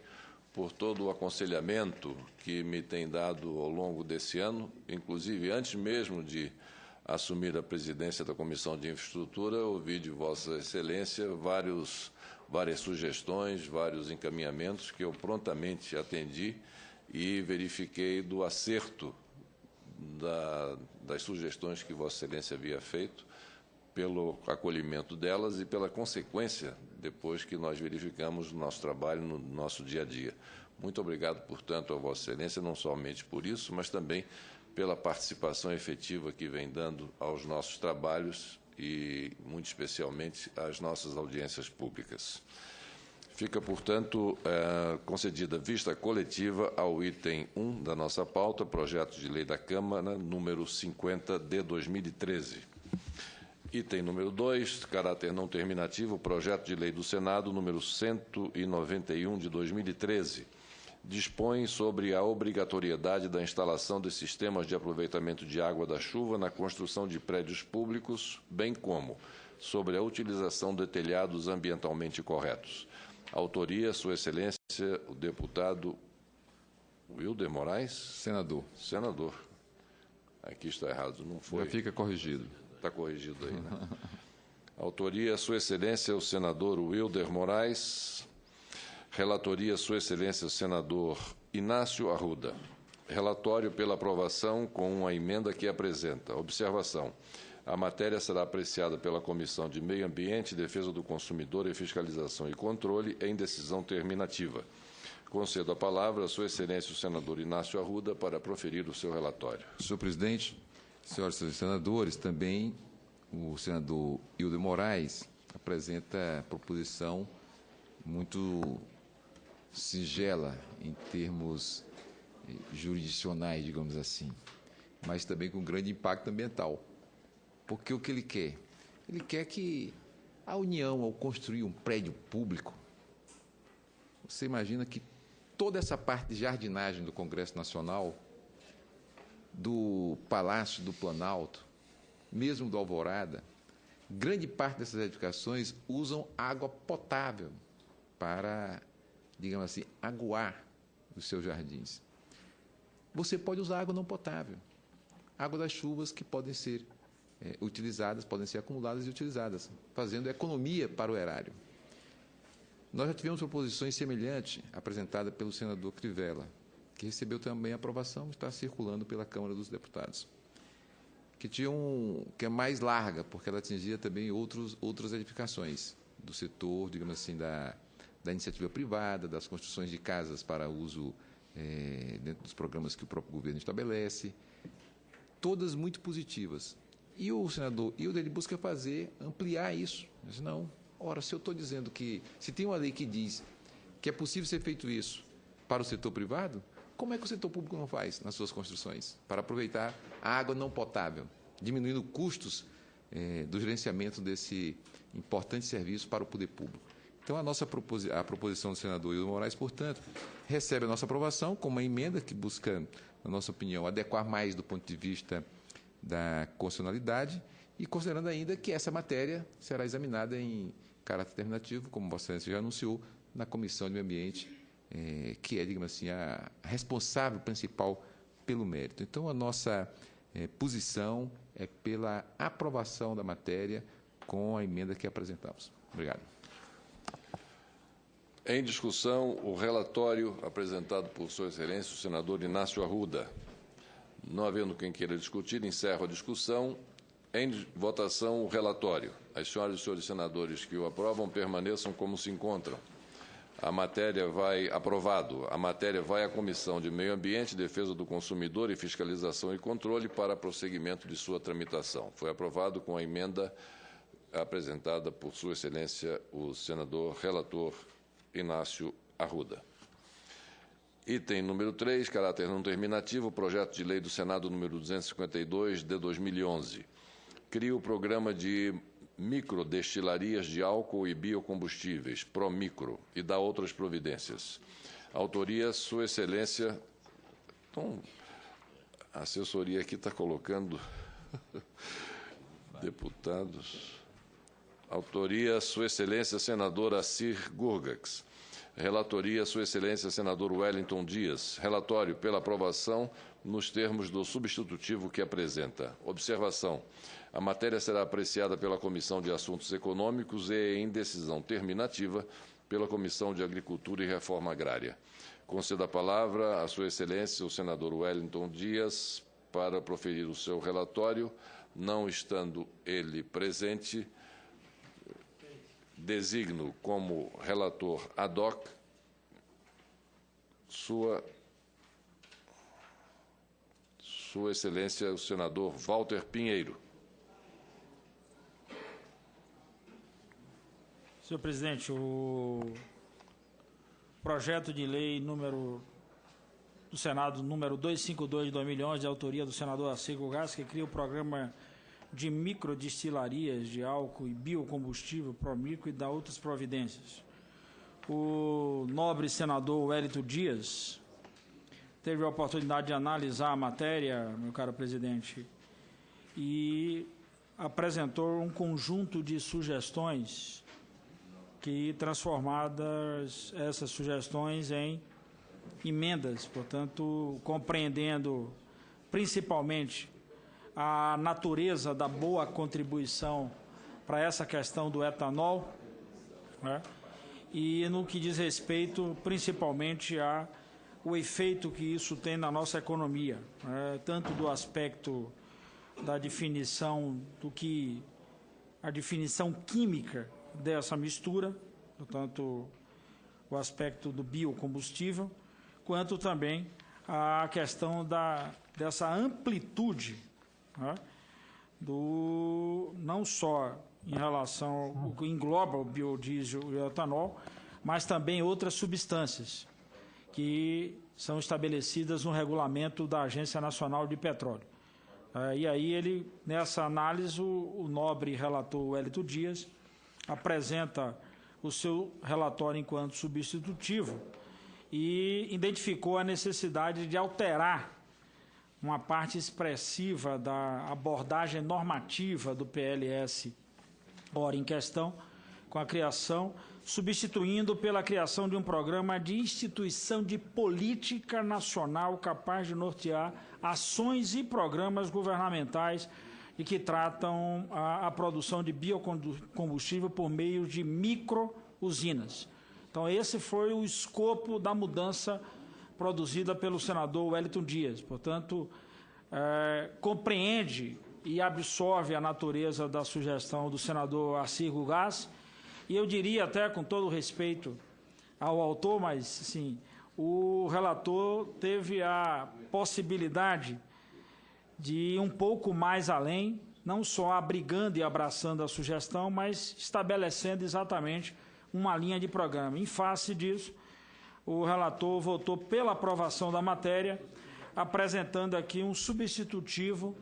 por todo o aconselhamento que me tem dado ao longo desse ano, inclusive antes mesmo de assumir a presidência da Comissão de Infraestrutura, ouvi de Vossa Excelência várias sugestões, vários encaminhamentos que eu prontamente atendi e verifiquei do acerto das sugestões que Vossa Excelência havia feito, pelo acolhimento delas e pela consequência depois que nós verificamos o nosso trabalho no nosso dia a dia. Muito obrigado, portanto, a Vossa Excelência, não somente por isso, mas também pela participação efetiva que vem dando aos nossos trabalhos e, muito especialmente, às nossas audiências públicas. Fica, portanto, concedida vista coletiva ao item 1 da nossa pauta, projeto de lei da Câmara, número 50 de 2013. Item número 2, caráter não terminativo, projeto de lei do Senado, número 191 de 2013, dispõe sobre a obrigatoriedade da instalação de sistemas de aproveitamento de água da chuva na construção de prédios públicos, bem como sobre a utilização de telhados ambientalmente corretos. Autoria, Sua Excelência, o deputado Wilder Moraes?
Senador.
Senador. Aqui está errado, não foi?
Já fica corrigido.
Está corrigido aí, né? Autoria, Sua Excelência, o senador Wilder Moraes. Relatoria, Sua Excelência, o senador Inácio Arruda. Relatório pela aprovação com uma emenda que apresenta. Observação. A matéria será apreciada pela Comissão de Meio Ambiente, Defesa do Consumidor e Fiscalização e Controle em decisão terminativa. Concedo a palavra a Sua Excelência, o senador Inácio Arruda, para proferir o seu relatório.
Senhor presidente, Senhoras e senhores senadores, também o senador Hildo Moraes apresenta proposição muito singela em termos jurisdicionais, digamos assim, mas também com grande impacto ambiental. Porque o que ele quer? Ele quer que a União, ao construir um prédio público, você imagina que toda essa parte de jardinagem do Congresso Nacional, do Palácio do Planalto, mesmo do Alvorada, grande parte dessas edificações usam água potável para, digamos assim, aguar os seus jardins. Você pode usar água não potável, água das chuvas que podem ser utilizadas, podem ser acumuladas e utilizadas, fazendo economia para o erário. Nós já tivemos proposições semelhantes apresentadas pelo senador Crivella, que recebeu também aprovação, está circulando pela Câmara dos Deputados, que é mais larga, porque ela atingia também outras edificações do setor, digamos assim, da iniciativa privada, das construções de casas para uso dentro dos programas que o próprio governo estabelece, todas muito positivas. E o senador Hildo, ele busca ampliar isso. Ele diz, não, ora, se eu estou dizendo que, se tem uma lei que diz que é possível ser feito isso para o setor privado, como é que o setor público não faz nas suas construções para aproveitar a água não potável, diminuindo custos do gerenciamento desse importante serviço para o poder público? Então, a proposição do senador Hildo Moraes, portanto, recebe a nossa aprovação com uma emenda que busca, na nossa opinião, adequar mais do ponto de vista da constitucionalidade e considerando ainda que essa matéria será examinada em caráter terminativo, como Vossa Excelência já anunciou, na Comissão de Meio Ambiente, que é, digamos assim, a responsável principal pelo mérito. Então, a nossa posição é pela aprovação da matéria com a emenda que apresentamos. Obrigado.
Em discussão, o relatório apresentado por Sua Excelência, o senador Inácio Arruda. Não havendo quem queira discutir, encerro a discussão. Em votação, o relatório. As senhoras e os senhores senadores que o aprovam permaneçam como se encontram. A matéria vai à Comissão de Meio Ambiente, Defesa do Consumidor e Fiscalização e Controle para prosseguimento de sua tramitação. Foi aprovado com a emenda apresentada por Sua Excelência, o senador relator Inácio Arruda. Item número 3, caráter não terminativo, projeto de lei do Senado número 252, de 2011. Cria o programa de microdestilarias de álcool e biocombustíveis, Promicro, e dá outras providências. Autoria, Sua Excelência. Então, a assessoria aqui está colocando deputados. Autoria, Sua Excelência, senador Assir Gurgax. Relatoria, Sua Excelência, senador Wellington Dias. Relatório pela aprovação nos termos do substitutivo que apresenta. Observação. A matéria será apreciada pela Comissão de Assuntos Econômicos e, em decisão terminativa, pela Comissão de Agricultura e Reforma Agrária. Concedo a palavra a Sua Excelência, o senador Wellington Dias, para proferir o seu relatório. Não estando ele presente, designo como relator ad hoc Sua Excelência, o senador Walter Pinheiro.
Senhor presidente, o projeto de lei do Senado número 252 de 2011, de autoria do senador Assir Gurgax, que cria o programa de microdestilarias de álcool e biocombustível, Promicro, e dá outras providências. O nobre senador Wellington Dias teve a oportunidade de analisar a matéria, meu caro presidente, e apresentou um conjunto de sugestões que transformadas essas sugestões em emendas, portanto, compreendendo principalmente a natureza da boa contribuição para essa questão do etanol, né? E no que diz respeito principalmente o efeito que isso tem na nossa economia, né? Tanto do aspecto da definição a definição química dessa mistura, portanto, o aspecto do biocombustível, quanto também a questão dessa amplitude né, não só em relação ao que engloba o biodiesel e o etanol, mas também outras substâncias que são estabelecidas no regulamento da Agência Nacional de Petróleo. E aí nessa análise, o nobre relator Wellington Dias apresenta o seu relatório enquanto substitutivo e identificou a necessidade de alterar uma parte expressiva da abordagem normativa do PLS ora em questão, com a criação, substituindo pela criação de um programa de instituição de política nacional capaz de nortear ações e programas governamentais e que tratam a produção de biocombustível por meio de micro-usinas. Então, esse foi o escopo da mudança produzida pelo senador Wellington Dias. Portanto, compreende e absorve a natureza da sugestão do senador Arcílio Gás, e eu diria até, com todo respeito ao autor, mas, sim, o relator teve a possibilidade de ir um pouco mais além, não só abrigando e abraçando a sugestão, mas estabelecendo exatamente uma linha de programa. Em face disso, o relator votou pela aprovação da matéria, apresentando aqui um substitutivo,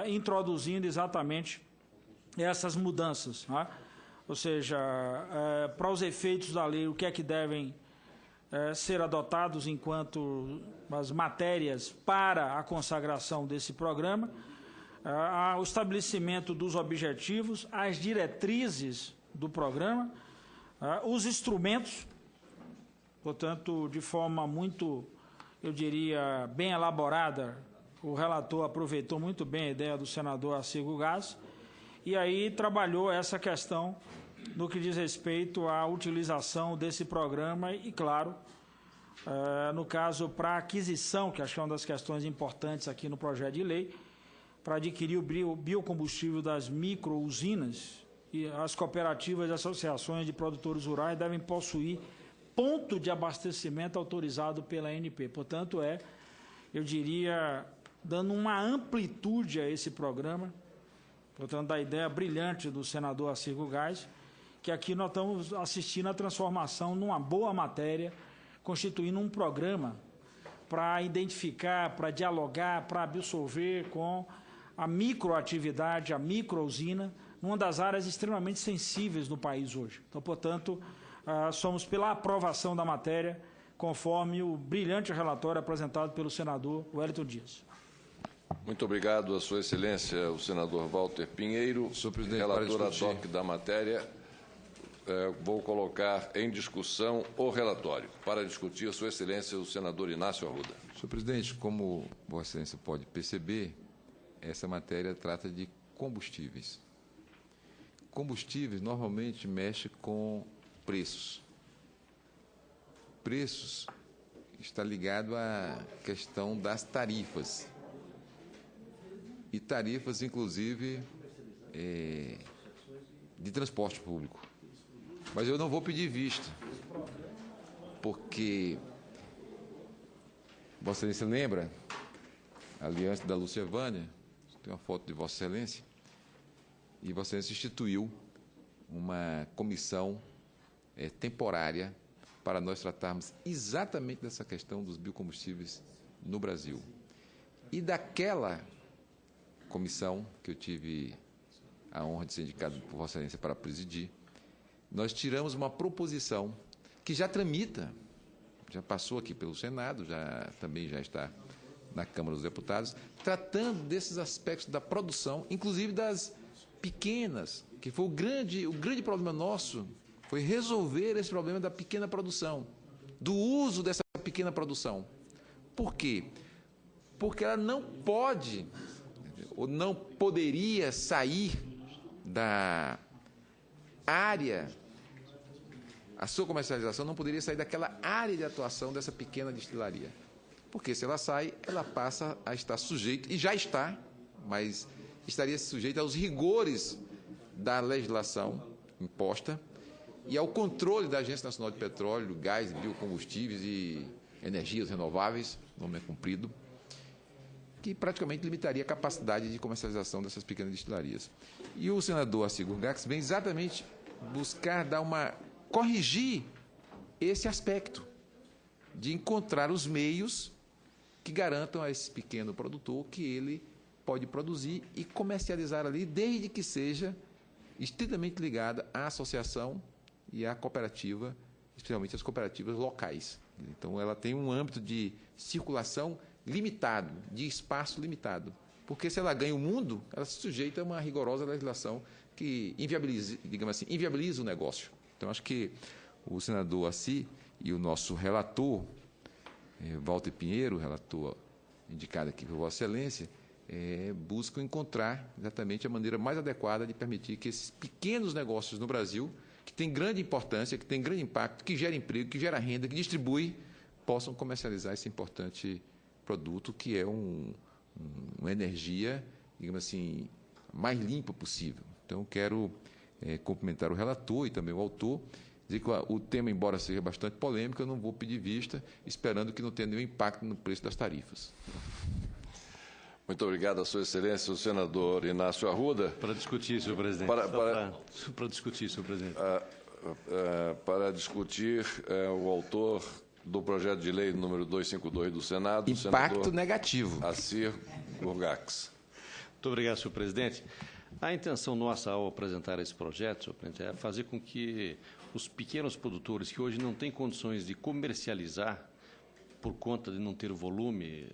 introduzindo exatamente essas mudanças. Ou seja, para os efeitos da lei, o que é que devem ser adotados enquanto as matérias para a consagração desse programa, o estabelecimento dos objetivos, as diretrizes do programa, os instrumentos, portanto, de forma muito, eu diria, bem elaborada, o relator aproveitou muito bem a ideia do senador Arcílio Gás, e aí trabalhou essa questão no que diz respeito à utilização desse programa e, claro, no caso, para a aquisição, que acho que é uma das questões importantes aqui no projeto de lei, para adquirir o biocombustível das micro-usinas, e as cooperativas e associações de produtores rurais devem possuir ponto de abastecimento autorizado pela ANP. Portanto, eu diria, dando uma amplitude a esse programa, portanto, da ideia brilhante do senador Arcílio Gás, que aqui nós estamos assistindo a transformação numa boa matéria, constituindo um programa para identificar, para dialogar, para absorver com a microatividade, a microusina, numa das áreas extremamente sensíveis do país hoje. Então, portanto, somos pela aprovação da matéria, conforme o brilhante relatório apresentado pelo senador Wellington Dias.
Muito obrigado, a Sua Excelência, o senador Walter Pinheiro, relator ad hoc da matéria. Vou colocar em discussão o relatório. Para discutir, Sua Excelência, o senador Inácio Arruda.
Senhor presidente, como Vossa Excelência pode perceber, essa matéria trata de combustíveis. Combustíveis normalmente mexe com preços. Preços está ligado à questão das tarifas. E tarifas, inclusive, de transporte público. Mas eu não vou pedir vista, porque Vossa Excelência lembra a aliança da Lúcia Vânia, tem uma foto de Vossa Excelência, e Vossa Excelência instituiu uma comissão temporária para nós tratarmos exatamente dessa questão dos biocombustíveis no Brasil. E daquela comissão que eu tive a honra de ser indicado por Vossa Excelência para presidir, nós tiramos uma proposição que já tramita, já passou aqui pelo Senado, também já está na Câmara dos Deputados, tratando desses aspectos da produção, inclusive das pequenas, que foi o grande problema nosso, foi resolver esse problema da pequena produção, do uso dessa pequena produção. Por quê? Porque ela não pode, ou não poderia sair da área, a sua comercialização não poderia sair daquela área de atuação dessa pequena destilaria. Porque se ela sai, ela passa a estar sujeita, e já está, mas estaria sujeita aos rigores da legislação imposta e ao controle da Agência Nacional de Petróleo, Gás, Biocombustíveis e Energias Renováveis, o nome é comprido, que praticamente limitaria a capacidade de comercialização dessas pequenas destilarias. E o senador Assir Gurgax vem exatamente buscar corrigir esse aspecto, de encontrar os meios que garantam a esse pequeno produtor que ele pode produzir e comercializar ali, desde que seja estritamente ligada à associação e à cooperativa, especialmente as cooperativas locais. Então, ela tem um âmbito de circulação limitado, de espaço limitado. Porque se ela ganha o mundo, ela se sujeita a uma rigorosa legislação que inviabiliza, digamos assim, inviabiliza o negócio. Então, acho que o senador Assir e o nosso relator, Walter Pinheiro, relator indicado aqui por Vossa Excelência, buscam encontrar exatamente a maneira mais adequada de permitir que esses pequenos negócios no Brasil, que têm grande importância, que têm grande impacto, que gera emprego, que gera renda, que distribui, possam comercializar esse importante produto, que é uma energia, digamos assim, mais limpa possível. Então, quero cumprimentar o relator e também o autor, dizer que o tema, embora seja bastante polêmico, eu não vou pedir vista, esperando que não tenha nenhum impacto no preço das tarifas.
Muito obrigado, a Sua Excelência, o senador Inácio Arruda.
Para discutir, senhor presidente. Para discutir, senhor presidente.
Para discutir o autor do projeto de lei número 252 do Senado.
Impacto negativo.
Assir Gurgax.
Muito obrigado, senhor presidente. A intenção nossa ao apresentar esse projeto, senhor presidente, é fazer com que os pequenos produtores que hoje não têm condições de comercializar, por conta de não ter volume,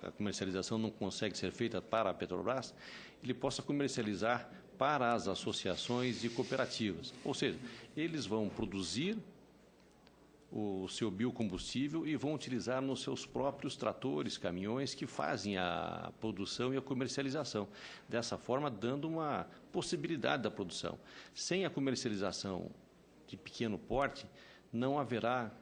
a comercialização não consegue ser feita para a Petrobras, ele possa comercializar para as associações e cooperativas. Ou seja, eles vão produzir o seu biocombustível e vão utilizar nos seus próprios tratores, caminhões que fazem a produção e a comercialização. Dessa forma, dando uma possibilidade da produção. Sem a comercialização de pequeno porte, não haverá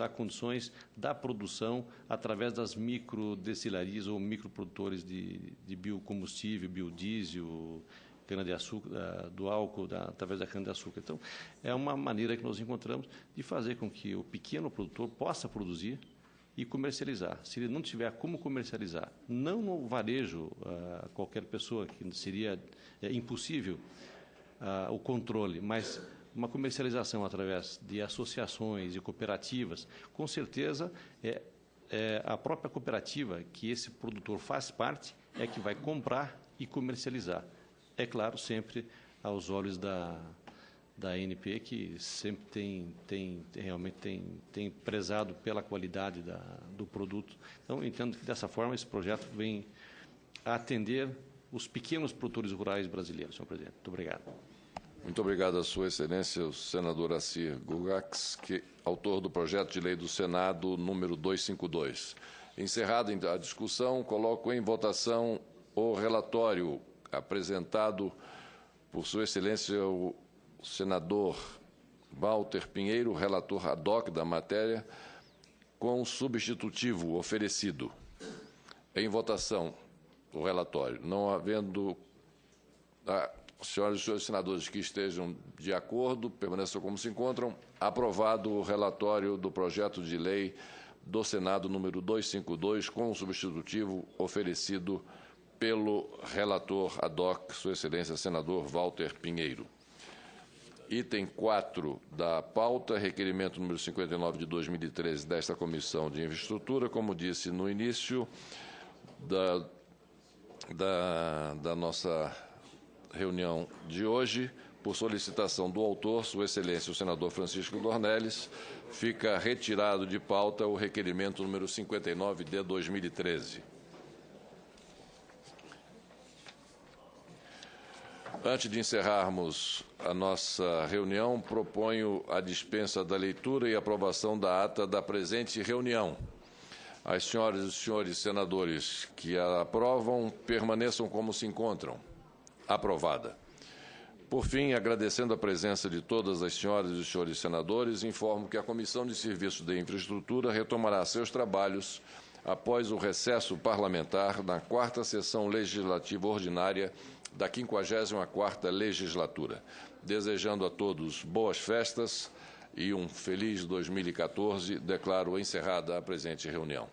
condições da produção através das microdestilarias ou microprodutores de biocombustível, biodiesel, cana-de-açúcar, do álcool, através da cana-de-açúcar. Então, é uma maneira que nós encontramos de fazer com que o pequeno produtor possa produzir e comercializar. Se ele não tiver como comercializar, não no varejo, qualquer pessoa, que seria impossível o controle, mas uma comercialização através de associações e cooperativas, com certeza a própria cooperativa que esse produtor faz parte é que vai comprar e comercializar. É claro, sempre aos olhos da ANP, que sempre realmente tem prezado pela qualidade do produto. Então, entendo que dessa forma esse projeto vem a atender os pequenos produtores rurais brasileiros, senhor presidente. Muito obrigado.
Muito obrigado a Sua Excelência, o senador Assir Gurgax, autor do projeto de lei do Senado número 252. Encerrada a discussão, coloco em votação o relatório apresentado por Sua Excelência o senador Walter Pinheiro, relator ad hoc da matéria, com o substitutivo oferecido. Em votação, o relatório. Não havendo... Senhoras e senhores senadores que estejam de acordo, permaneçam como se encontram. Aprovado o relatório do projeto de lei do Senado número 252, com o substitutivo oferecido pelo relator ad hoc, Sua Excelência, senador Walter Pinheiro. Item 4 da pauta, requerimento número 59 de 2013 desta Comissão de Infraestrutura, como disse no início da nossa reunião de hoje, por solicitação do autor, Sua Excelência, o senador Francisco Dornelles, fica retirado de pauta o requerimento número 59 de 2013. Antes de encerrarmos a nossa reunião, proponho a dispensa da leitura e aprovação da ata da presente reunião. As senhoras e senhores senadores que a aprovam, permaneçam como se encontram. Aprovada. Por fim, agradecendo a presença de todas as senhoras e senhores senadores, informo que a Comissão de Serviços de Infraestrutura retomará seus trabalhos após o recesso parlamentar na 4ª Sessão Legislativa Ordinária da 54ª Legislatura. Desejando a todos boas festas e um feliz 2014, declaro encerrada a presente reunião.